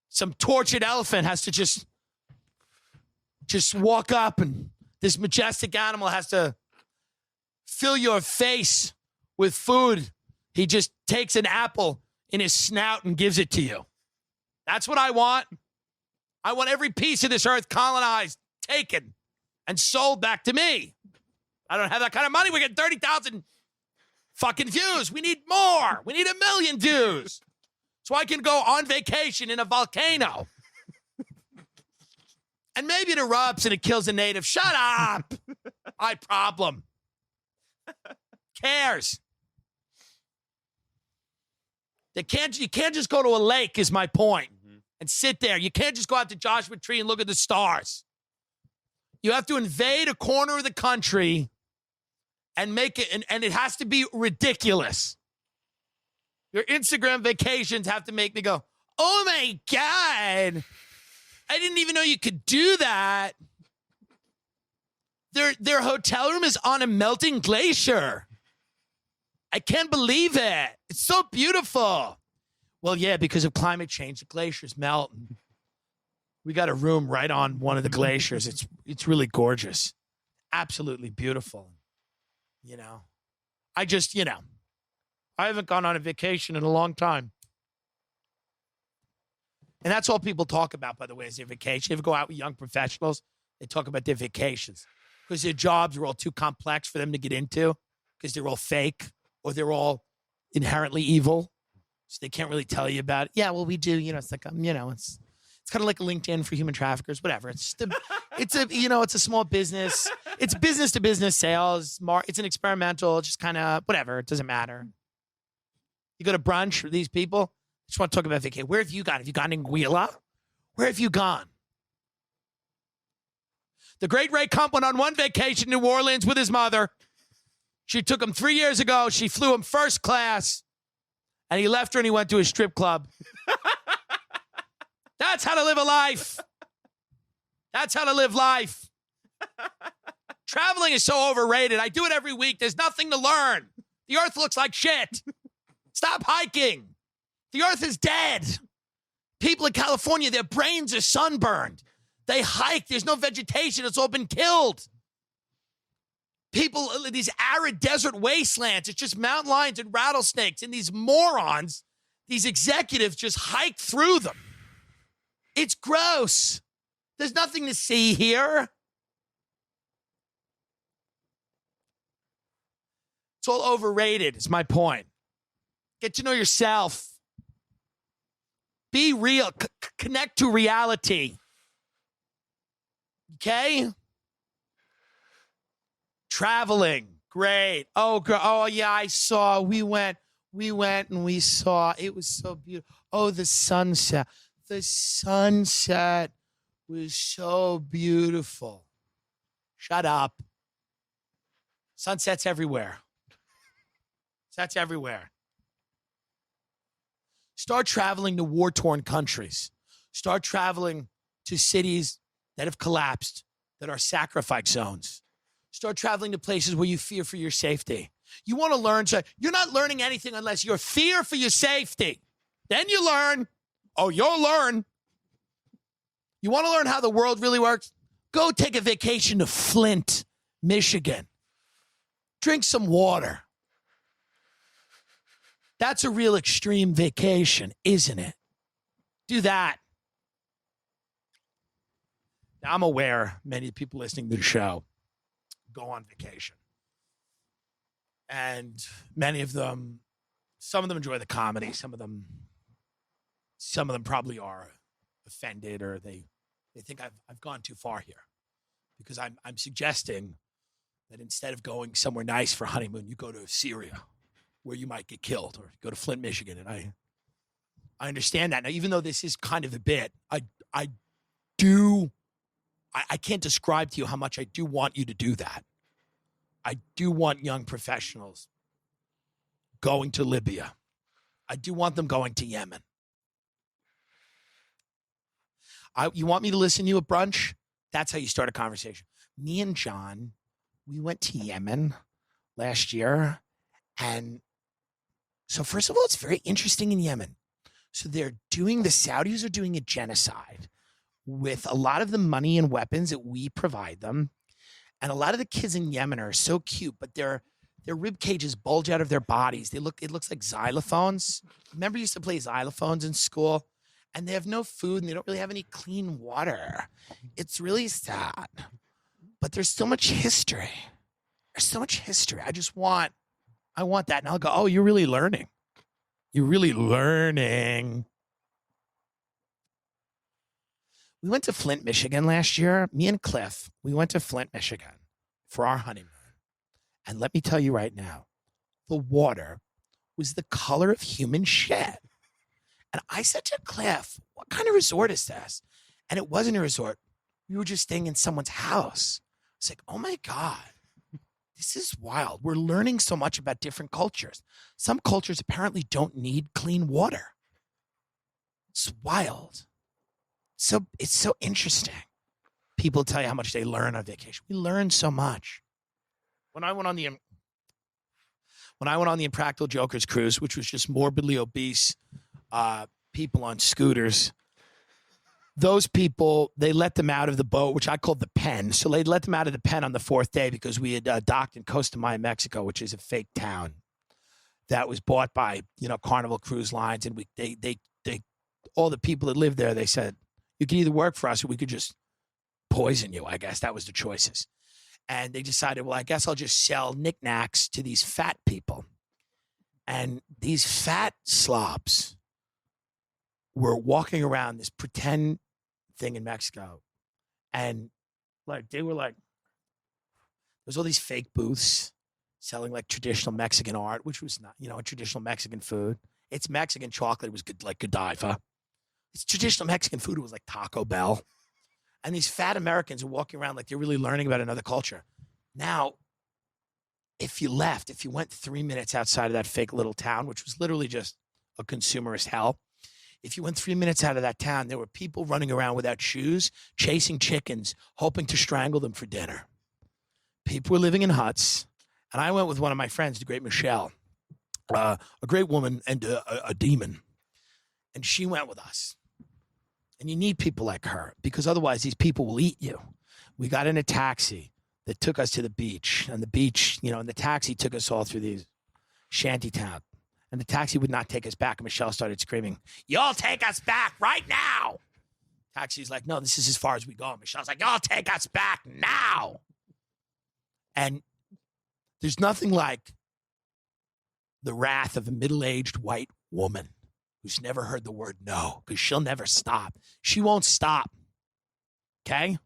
Some tortured elephant has to just walk up, and this majestic animal has to fill your face with food. He just takes an apple in his snout and gives it to you. That's what I want. I want every piece of this earth colonized, taken, and sold back to me. I don't have that kind of money. We get 30,000 fucking views. We need more. We need 1 million views so I can go on vacation in a volcano. And maybe it erupts and it kills a native. Shut up. My problem. Cares. You can't just go to a lake is my point and sit there. You can't just go out to Joshua Tree and look at the stars. You have to invade a corner of the country and make it, and it has to be ridiculous. Your Instagram vacations have to make me go, oh my God, I didn't even know you could do that. Their hotel room is on a melting glacier. I can't believe it. It's so beautiful. Well, yeah, because of climate change, the glaciers melt. We got a room right on one of the glaciers. It's really gorgeous. Absolutely beautiful. You know, I haven't gone on a vacation in a long time. And that's all people talk about, by the way, is their vacation. You ever go out with young professionals? They talk about their vacations because their jobs are all too complex for them to get into because they're all fake or they're all inherently evil. So they can't really tell you about it. Yeah, well, we do. It's like, it's kind of like a LinkedIn for human traffickers, whatever. It's a small business. It's business to business sales. It's an experimental, just kind of whatever. It doesn't matter. You go to brunch with these people. Just want to talk about vacation. Where have you gone? Have you gone in Anguilla? Where have you gone? The great Ray Kump went on one vacation in New Orleans with his mother. She took him 3 years ago. She flew him first class. And he left her and he went to a strip club. That's how to live a life. That's how to live life. Traveling is so overrated. I do it every week. There's nothing to learn. The earth looks like shit. Stop hiking. The earth is dead. People in California, their brains are sunburned. They hike. There's no vegetation. It's all been killed. People, these arid desert wastelands, it's just mountain lions and rattlesnakes, and these morons, these executives just hike through them. It's gross. There's nothing to see here. It's all overrated, is my point. Get to know yourself. Be real. Connect to reality. Okay? Traveling. Great. Oh, yeah, I saw. We went and we saw. It was so beautiful. Oh, the sunset. The sunset was so beautiful. Shut up. Sunsets everywhere. Sunsets everywhere. Start traveling to war-torn countries. Start traveling to cities that have collapsed, that are sacrifice zones. Start traveling to places where you fear for your safety. You want to learn. You're not learning anything unless you fear for your safety. Then you learn. Oh, you'll learn. You want to learn how the world really works? Go take a vacation to Flint, Michigan. Drink some water. That's a real extreme vacation, isn't it? Do that. Now, I'm aware many people listening to the show go on vacation. And many of them, some of them enjoy the comedy. Some of them probably are offended, or they think I've gone too far here, because I'm suggesting that instead of going somewhere nice for honeymoon, you go to Syria, where you might get killed, or go to Flint, Michigan. And I understand that. Now, even though this is kind of a bit, I can't describe to you how much I do want you to do that. I do want young professionals going to Libya. I do want them going to Yemen. You want me to listen to you at brunch? That's how you start a conversation. Me and John, we went to Yemen last year. And so first of all, it's very interesting in Yemen. So the Saudis are doing a genocide with a lot of the money and weapons that we provide them. And a lot of the kids in Yemen are so cute, but their rib cages bulge out of their bodies. It looks like xylophones. Remember, you used to play xylophones in school? And they have no food, and they don't really have any clean water. It's really sad. But there's so much history. There's so much history. I want that. And I'll go, oh, you're really learning. You're really learning. We went to Flint, Michigan last year. Me and Cliff, we went to Flint, Michigan for our honeymoon. And let me tell you right now, the water was the color of human shit. And I said to Cliff, what kind of resort is this? And it wasn't a resort. We were just staying in someone's house. It's like, oh my God, this is wild. We're learning so much about different cultures. Some cultures apparently don't need clean water. It's wild. So it's so interesting. People tell you how much they learn on vacation. We learn so much. When I went on the Impractical Jokers cruise, which was just morbidly obese people on scooters, those people, they let them out of the boat, which I called the pen. So they let them out of the pen on the fourth day because we had docked in Costa Maya, Mexico, which is a fake town that was bought by, Carnival Cruise Lines. And they all the people that lived there, they said, you can either work for us or we could just poison you. I guess that was the choices. And they decided, well, I guess I'll just sell knickknacks to these fat people. And these fat slobs were walking around this pretend thing in Mexico. And there's all these fake booths selling like traditional Mexican art, which was not, traditional Mexican food. It's Mexican chocolate. It was good, like Godiva. It's traditional Mexican food. It was like Taco Bell. And these fat Americans are walking around like they're really learning about another culture. Now, if you went 3 minutes outside of that fake little town, which was literally just a consumerist hell, if you went 3 minutes out of that town, there were people running around without shoes, chasing chickens, hoping to strangle them for dinner. People were living in huts. And I went with one of my friends, the great Michelle, a great woman and a demon. And she went with us. And you need people like her because otherwise these people will eat you. We got in a taxi that took us to the beach. And the beach, and the taxi took us all through these shanty town. And the taxi would not take us back. And Michelle started screaming, "Y'all take us back right now." Taxi's like, "No, this is as far as we go." And Michelle's like, "Y'all take us back now." And there's nothing like the wrath of a middle-aged white woman who's never heard the word no, because she'll never stop. She won't stop, okay?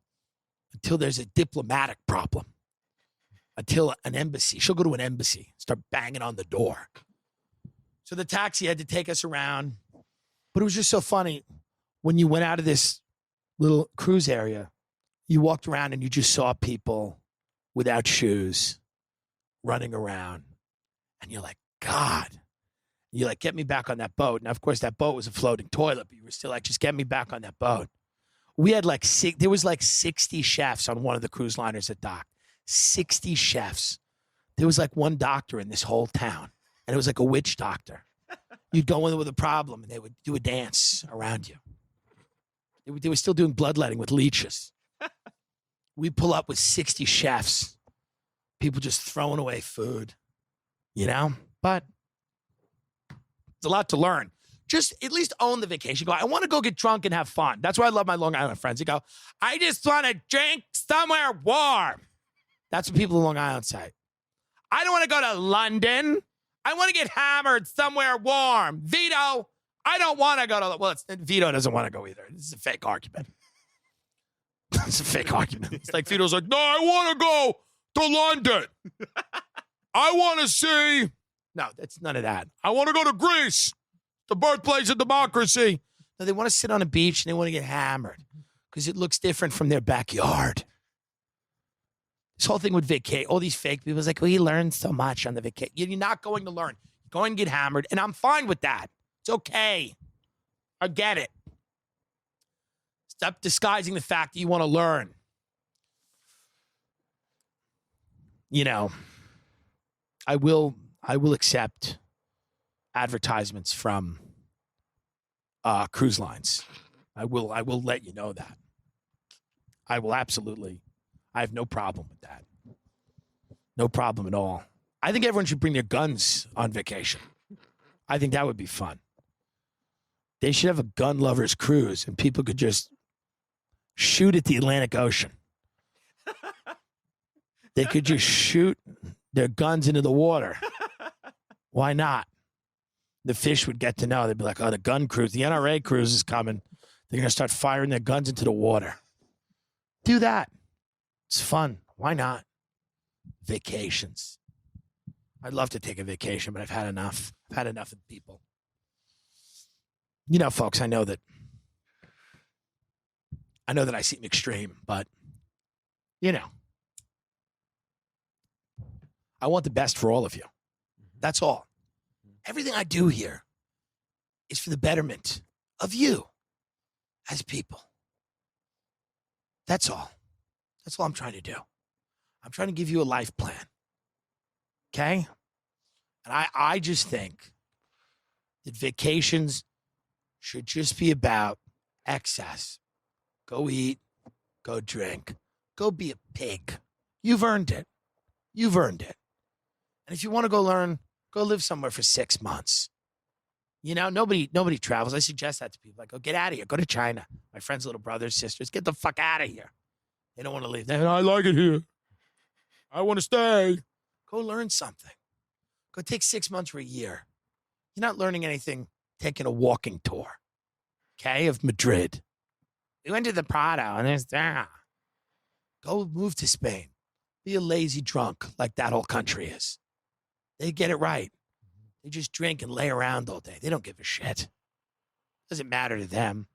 Until there's a diplomatic problem. Until an embassy. She'll go to an embassy, start banging on the door. So the taxi had to take us around. But it was just so funny. When you went out of this little cruise area, you walked around and you just saw people without shoes running around. And you're like, God. You're like, get me back on that boat. Now, of course, that boat was a floating toilet, but you were still like, just get me back on that boat. We had there was like 60 chefs on one of the cruise liners that docked. 60 chefs. There was like one doctor in this whole town, and it was like a witch doctor. You'd go in with a problem, and they would do a dance around you. They were still doing bloodletting with leeches. We pull up with 60 chefs, people just throwing away food, you know? But it's a lot to learn. Just at least own the vacation. Go, I want to go get drunk and have fun. That's why I love my Long Island friends. They go, I just want to drink somewhere warm. That's what people in Long Island say. I don't want to go to London. I want to get hammered somewhere warm. Vito, I don't want to go to... Well, Vito doesn't want to go either. This is a fake argument. It's a fake argument. It's like Vito's like, no, I want to go to London. I want to see... No, that's none of that. I want to go to Greece, the birthplace of democracy. No, they want to sit on a beach and they want to get hammered because it looks different from their backyard. This whole thing with vacay, all these fake people is like, well, you learned so much on the vacay. You're not going to learn. You're going to get hammered, and I'm fine with that. It's okay. I get it. Stop disguising the fact that you want to learn. You know, I will accept advertisements from cruise lines. I will let you know that. I will absolutely. I have no problem with that. No problem at all. I think everyone should bring their guns on vacation. I think that would be fun. They should have a gun lovers cruise and people could just shoot at the Atlantic Ocean. They could just shoot their guns into the water. Why not? The fish would get to know. They'd be like, oh, the gun cruise, the NRA cruise is coming. They're going to start firing their guns into the water. Do that. It's fun. Why not? Vacations. I'd love to take a vacation, but I've had enough. I've had enough of people. You know, folks, I know that I seem extreme, but, you know, I want the best for all of you. That's all. Everything I do here is for the betterment of you as people. That's all. That's all I'm trying to do. I'm trying to give you a life plan. Okay? And I just think that vacations should just be about excess. Go eat, go drink, go be a pig. You've earned it. You've earned it. And if you want to go learn, go live somewhere for 6 months. You know, nobody travels. I suggest that to people. Like, go get out of here. Go to China. My friends' little brothers, sisters, get the fuck out of here. They don't want to leave. I like it here. I want to stay. Go learn something. Go take 6 months or a year. You're not learning anything taking a walking tour, okay, of Madrid. We went to the Prado, and there's there. Go move to Spain. Be a lazy drunk like that whole country is. They get it right. They just drink and lay around all day. They don't give a shit. Doesn't matter to them.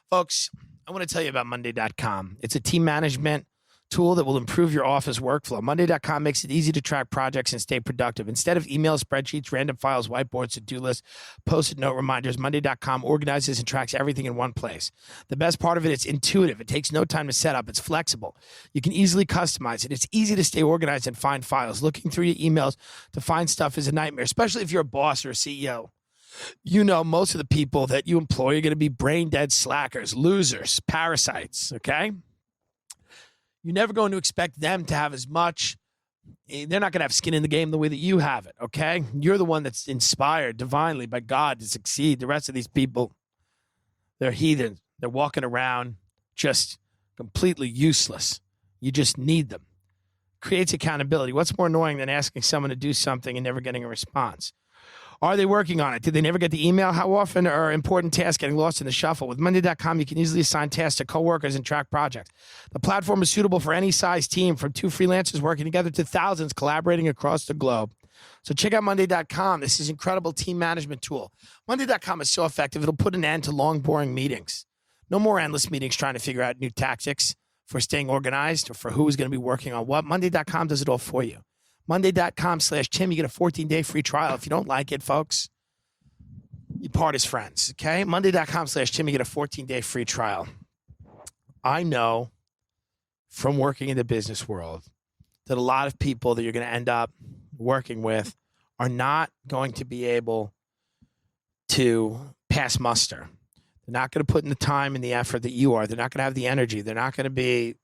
Folks, I want to tell you about Monday.com. It's a team management tool that will improve your office workflow. Monday.com makes it easy to track projects and stay productive. Instead of email spreadsheets, random files, whiteboards, to-do lists, post-it note reminders, Monday.com organizes and tracks everything in one place. The best part of it, it's intuitive. It takes no time to set up. It's flexible. You can easily customize it. It's easy to stay organized and find files. Looking through your emails to find stuff is a nightmare, especially if you're a boss or a CEO. You know, most of the people that you employ are going to be brain dead slackers, losers, parasites, okay? You're never going to expect them to have as much. They're not going to have skin in the game the way that you have it, okay? You're the one that's inspired divinely by God to succeed. The rest of these people, they're heathens. They're walking around just completely useless. You just need them. creates accountability. What's more annoying than asking someone to do something and never getting a response? Are they working on it? Did they never get the email? How often are important tasks getting lost in the shuffle? With Monday.com, you can easily assign tasks to coworkers and track projects. The platform is suitable for any size team, from 2 freelancers working together to thousands collaborating across the globe. So check out Monday.com. This is an incredible team management tool. Monday.com is so effective, it'll put an end to long, boring meetings. No more endless meetings trying to figure out new tactics for staying organized or for who's going to be working on what. Monday.com does it all for you. Monday.com/Tim. You get a 14-day free trial. If you don't like it, folks, you part as friends, okay? Monday.com/Tim. You get a 14-day free trial. I know from working in the business world that a lot of people that you're going to end up working with are not going to be able to pass muster. They're not going to put in the time and the effort that you are. They're not going to have the energy. They're not going to be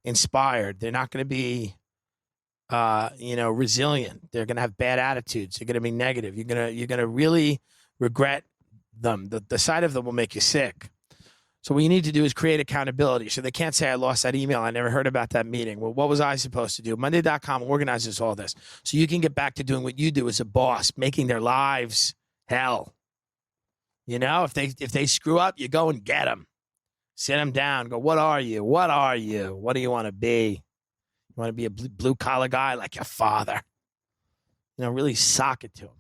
inspired. They're not going to be resilient. They're going to have bad attitudes. They're going to be negative. You're going to really regret them. The sight of them will make you sick. So what you need to do is create accountability. So they can't say, I lost that email. I never heard about that meeting. Well, what was I supposed to do? Monday.com organizes all this. So you can get back to doing what you do as a boss, making their lives hell. If they screw up, you go and get them. Sit them down. Go, what are you? What are you? What do you want to be? You want to be a blue-collar guy like your father? Really sock it to him.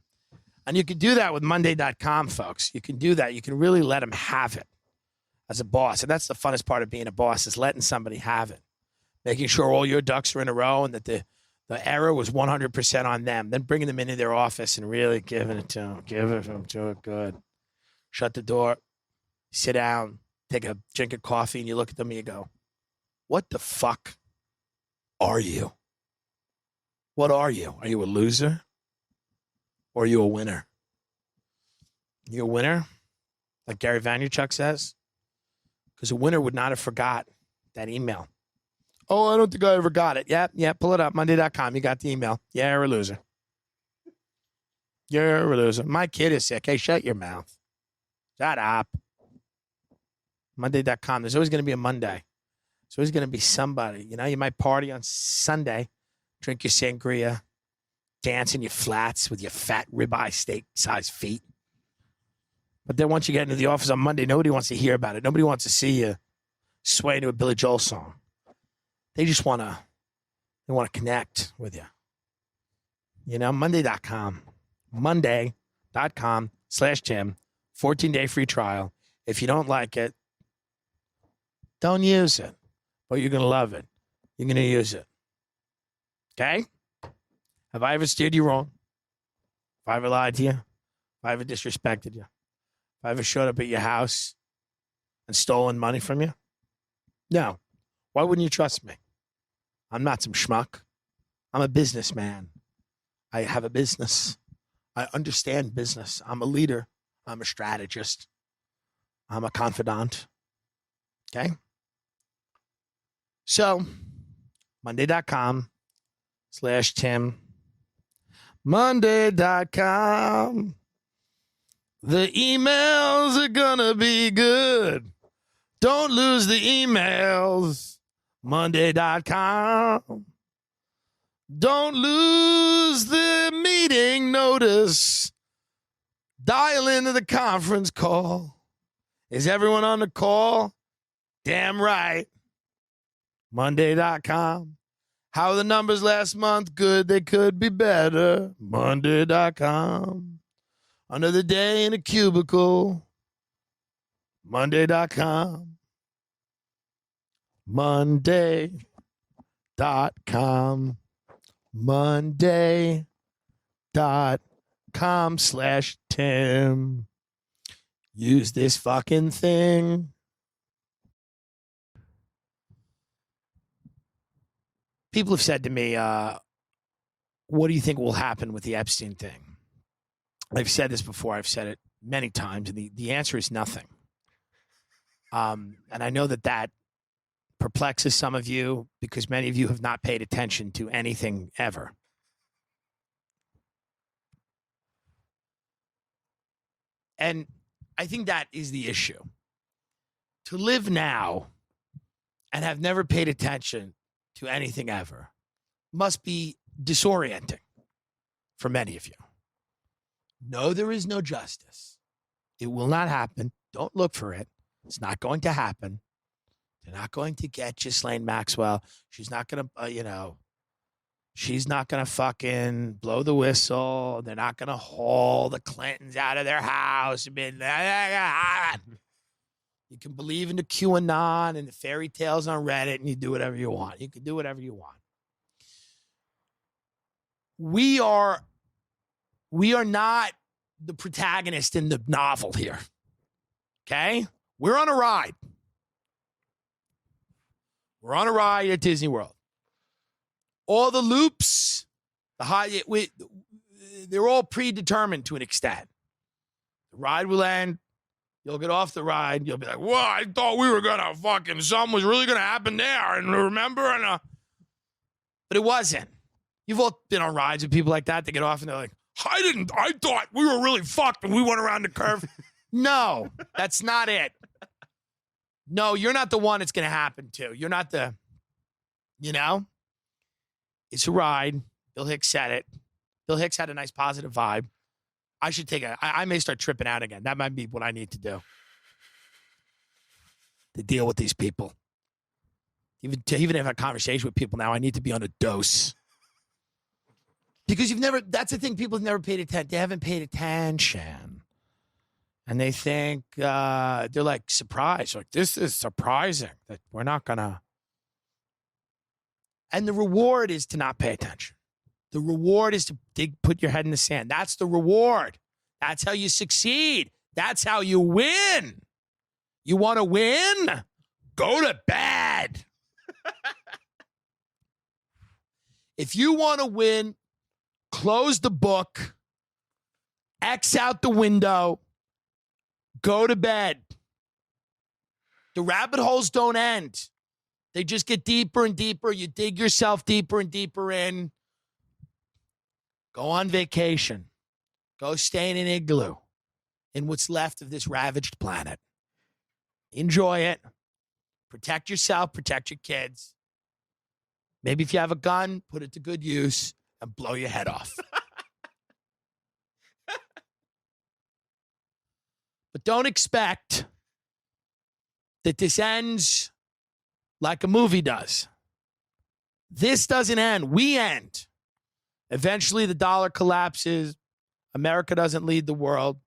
And you can do that with Monday.com, folks. You can do that. You can really let them have it as a boss. And that's the funnest part of being a boss, is letting somebody have it. Making sure all your ducks are in a row and that the error was 100% on them. Then bringing them into their office and really giving it to them. Giving them to it good. Shut the door. Sit down. Take a drink of coffee, and you look at them and you go, what the fuck are you? What are you? Are you a loser? Or are you a winner? You a winner? Like Gary Vaynerchuk says? Because a winner would not have forgot that email. Oh, I don't think I ever got it. Yeah, pull it up. Monday.com. You got the email. Yeah, you're a loser. You're a loser. My kid is sick. Hey, shut your mouth. Shut up. Monday.com. There's always going to be a Monday. There's always going to be somebody. You might party on Sunday, drink your sangria, dance in your flats with your fat ribeye steak-sized feet. But then once you get into the office on Monday, nobody wants to hear about it. Nobody wants to see you sway to a Billy Joel song. They just want to connect with you. Monday.com. Monday.com/Tim. 14-day free trial. If you don't like it, don't use it. But you're going to love it. You're going to use it. Okay? Have I ever steered you wrong? Have I ever lied to you? Have I ever disrespected you? Have I ever showed up at your house and stolen money from you? No. Why wouldn't you trust me? I'm not some schmuck. I'm a businessman. I have a business. I understand business. I'm a leader. I'm a strategist. I'm a confidant. Okay? So, Monday.com/Tim. Monday.com. The emails are gonna be good. Don't lose the emails. Monday.com. Don't lose the meeting notice. Dial into the conference call. Is everyone on the call? Damn right. Monday.com. How are the numbers last month? Good. They could be better. Monday.com. Another day in a cubicle. Monday.com. Monday.com. Monday.com/Tim. Use this fucking thing. People have said to me, what do you think will happen with the Epstein thing? I've said this before. I've said it many times. And the answer is nothing. And I know that perplexes some of you because many of you have not paid attention to anything ever. And I think that is the issue. To live now and have never paid attention to anything ever must be disorienting for many of you. No, there is no justice. It will not happen. Don't look for it. It's not going to happen. They're not going to get Ghislaine Maxwell. She's not going to, she's not going to fucking blow the whistle. They're not going to haul the Clintons out of their house. You can believe in the QAnon and the fairy tales on Reddit, and you do whatever you want. You can do whatever you want. We are not the protagonist in the novel here. Okay? We're on a ride. We're on a ride at Disney World. All the loops, they're all predetermined to an extent. The ride will end. You'll get off the ride. You'll be like, "Whoa, I thought we were gonna something was really gonna happen there." And remember, but it wasn't. You've all been on rides with people like that. They get off and they're like, I thought we were really fucked and we went around the curve. No, that's not it. No, you're not the one it's going to happen to. You're not the, it's a ride. Bill Hicks said it. Bill Hicks had a nice positive vibe. I may start tripping out again. That might be what I need to do to deal with these people. Even if I have a conversation with people now, I need to be on a dose. Because that's the thing, people have never paid attention. They haven't paid attention. And they think, they're like surprised. Like, this is surprising that we're not going to. And the reward is to not pay attention. The reward is to put your head in the sand. That's the reward. That's how you succeed. That's how you win. You want to win? Go to bed. If you want to win, close the book, X out the window, go to bed. The rabbit holes don't end. They just get deeper and deeper. You dig yourself deeper and deeper in. Go on vacation. Go stay in an igloo in what's left of this ravaged planet. Enjoy it. Protect yourself. Protect your kids. Maybe if you have a gun, put it to good use and blow your head off. But don't expect that this ends like a movie does. This doesn't end. We end. Eventually, the dollar collapses. America doesn't lead the world.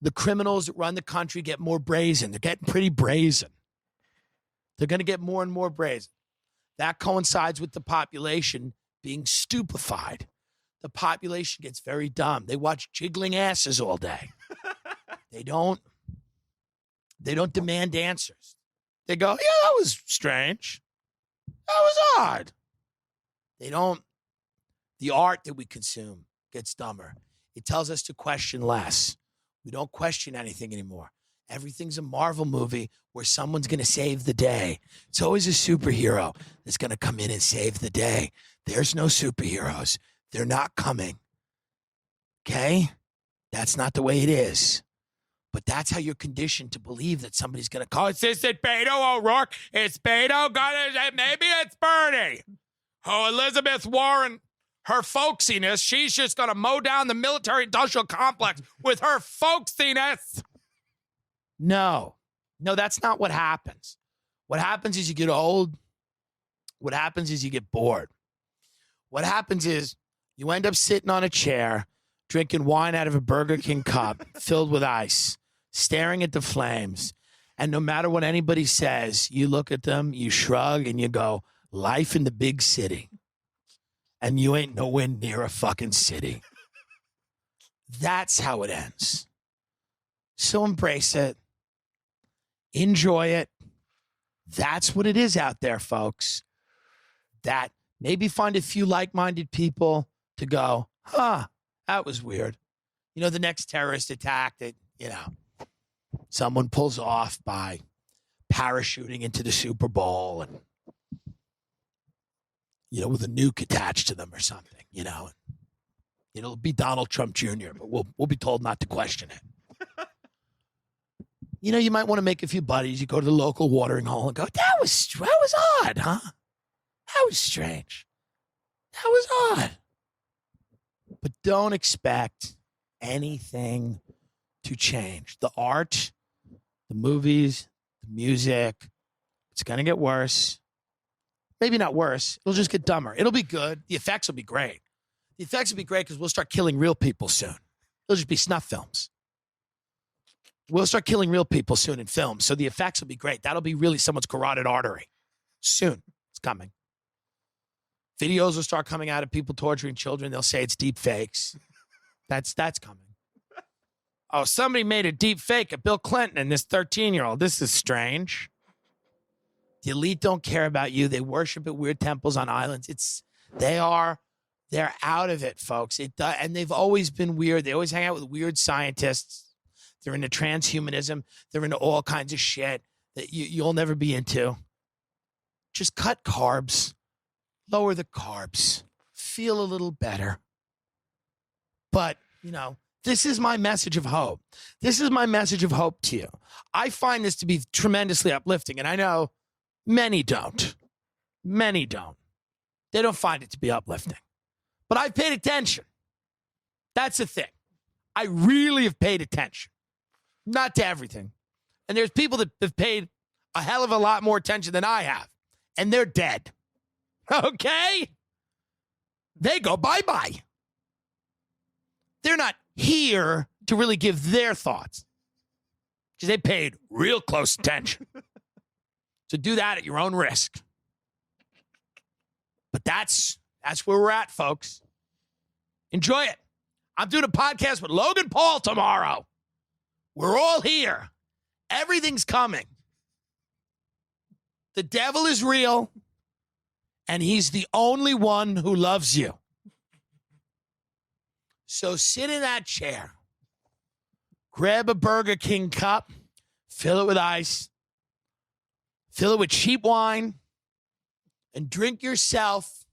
The criminals that run the country get more brazen. They're getting pretty brazen. They're going to get more and more brazen. That coincides with the population being stupefied. The population gets very dumb. They watch jiggling asses all day. They don't demand answers. They go, yeah, that was strange. That was odd. The art that we consume gets dumber. It tells us to question less. We don't question anything anymore. Everything's a Marvel movie where someone's going to save the day. It's always a superhero that's going to come in and save the day. There's no superheroes. They're not coming. Okay? That's not the way it is. But that's how you're conditioned to believe that somebody's going to call. Is this it, Beto O'Rourke? It's Beto. Maybe it's Bernie. Oh, Elizabeth Warren, her folksiness. She's just going to mow down the military-industrial complex with her folksiness. No, that's not what happens. What happens is you get old. What happens is you get bored. What happens is you end up sitting on a chair, drinking wine out of a Burger King cup filled with ice, staring at the flames. And no matter what anybody says, you look at them, you shrug, and you go, life in the big city. And you ain't nowhere near a fucking city. That's how it ends. So embrace it. Enjoy it. That's what it is out there, folks. That maybe find a few like-minded people to go, that was weird. The next terrorist attack that, someone pulls off by parachuting into the Super Bowl and, with a nuke attached to them or something, it'll be Donald Trump Jr., but we'll be told not to question it. You might want to make a few buddies. You go to the local watering hole and go, that was odd, huh? That was strange. That was odd. But don't expect anything to change. The art, the movies, the music, it's going to get worse. Maybe not worse. It'll just get dumber. It'll be good. The effects will be great. The effects will be great because we'll start killing real people soon. It'll just be snuff films. We'll start killing real people soon in films. So the effects will be great. That'll be really someone's carotid artery. Soon. It's coming. Videos will start coming out of people torturing children. They'll say it's deep fakes. That's coming. Oh, somebody made a deep fake of Bill Clinton and this 13-year-old. This is strange. The elite don't care about you. They worship at weird temples on islands. They're out of it, folks. And they've always been weird. They always hang out with weird scientists. They're into transhumanism. They're into all kinds of shit that you'll never be into. Just cut carbs. Lower the carbs. Feel a little better. But, this is my message of hope. This is my message of hope to you. I find this to be tremendously uplifting, and I know many don't. Many don't. They don't find it to be uplifting. But I've paid attention. That's the thing. I really have paid attention. Not to everything. And there's people that have paid a hell of a lot more attention than I have. And they're dead. Okay? They go bye-bye. They're not here to really give their thoughts. Because they paid real close attention. So do that at your own risk. But that's where we're at, folks. Enjoy it. I'm doing a podcast with Logan Paul tomorrow. We're all here. Everything's coming. The devil is real, and he's the only one who loves you. So sit in that chair. Grab a Burger King cup. Fill it with ice. Fill it with cheap wine. And drink yourself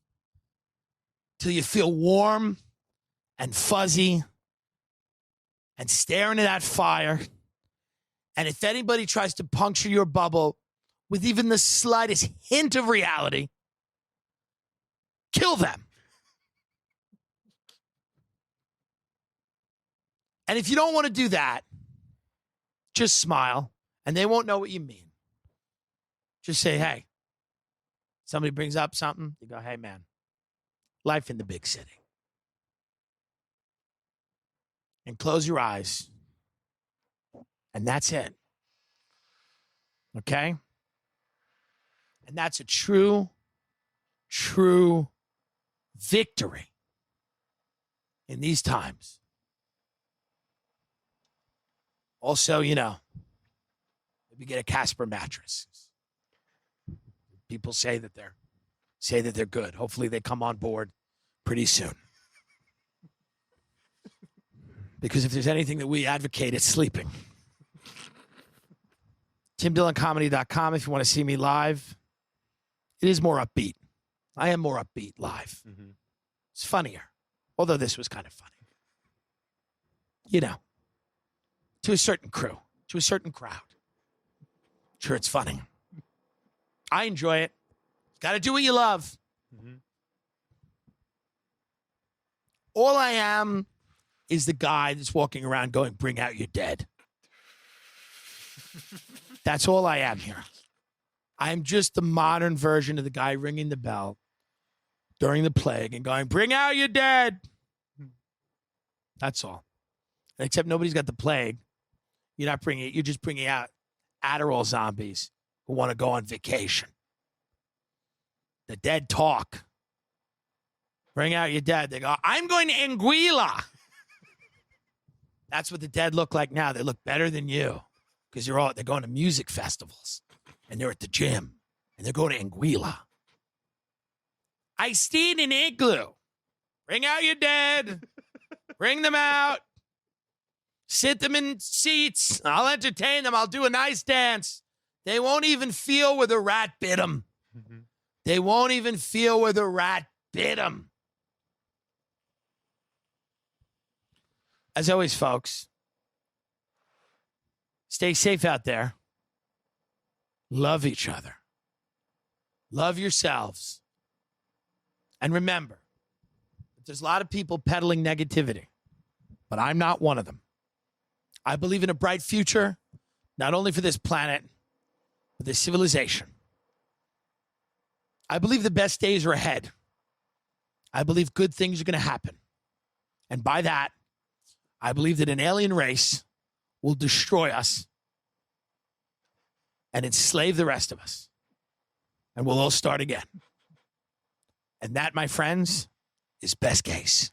till you feel warm and fuzzy and stare into that fire. And if anybody tries to puncture your bubble with even the slightest hint of reality, kill them. And if you don't want to do that, just smile, and they won't know what you mean. Just say, hey. Somebody brings up something, you go, hey, man, life in the big city. And close your eyes. And that's it. Okay? And that's a true victory in these times. Also, maybe get a Casper mattress. People say that they're good. Hopefully they come on board pretty soon. Because if there's anything that we advocate, it's sleeping. timdilloncomedy.com if you want to see me live. It is more upbeat. I am more upbeat live. Mm-hmm. It's funnier. Although this was kind of funny. To a certain crew, to a certain crowd. Sure, it's funny. I enjoy it. Got to do what you love. Mm-hmm. All I am is the guy that's walking around going, bring out your dead. That's all I am here. I'm just the modern version of the guy ringing the bell during the plague and going, bring out your dead. That's all. Except nobody's got the plague. You're just bringing out Adderall zombies who want to go on vacation. The dead talk. Bring out your dead. They go, I'm going to Anguilla. That's what the dead look like now. They look better than you because they're going to music festivals and they're at the gym and they're going to Anguilla. I stayed in igloo. Bring out your dead. Bring them out. Sit them in seats. I'll entertain them. I'll do a nice dance. They won't even feel where the rat bit them. Mm-hmm. They won't even feel where the rat bit them. As always, folks, stay safe out there. Love each other. Love yourselves. And remember, There's a lot of people peddling negativity, but I'm not one of them. I believe in a bright future, not only for this planet, but this civilization. I believe the best days are ahead. I believe good things are going to happen. And by that, I believe that an alien race will destroy us and enslave the rest of us. And we'll all start again. And that, my friends, is best case.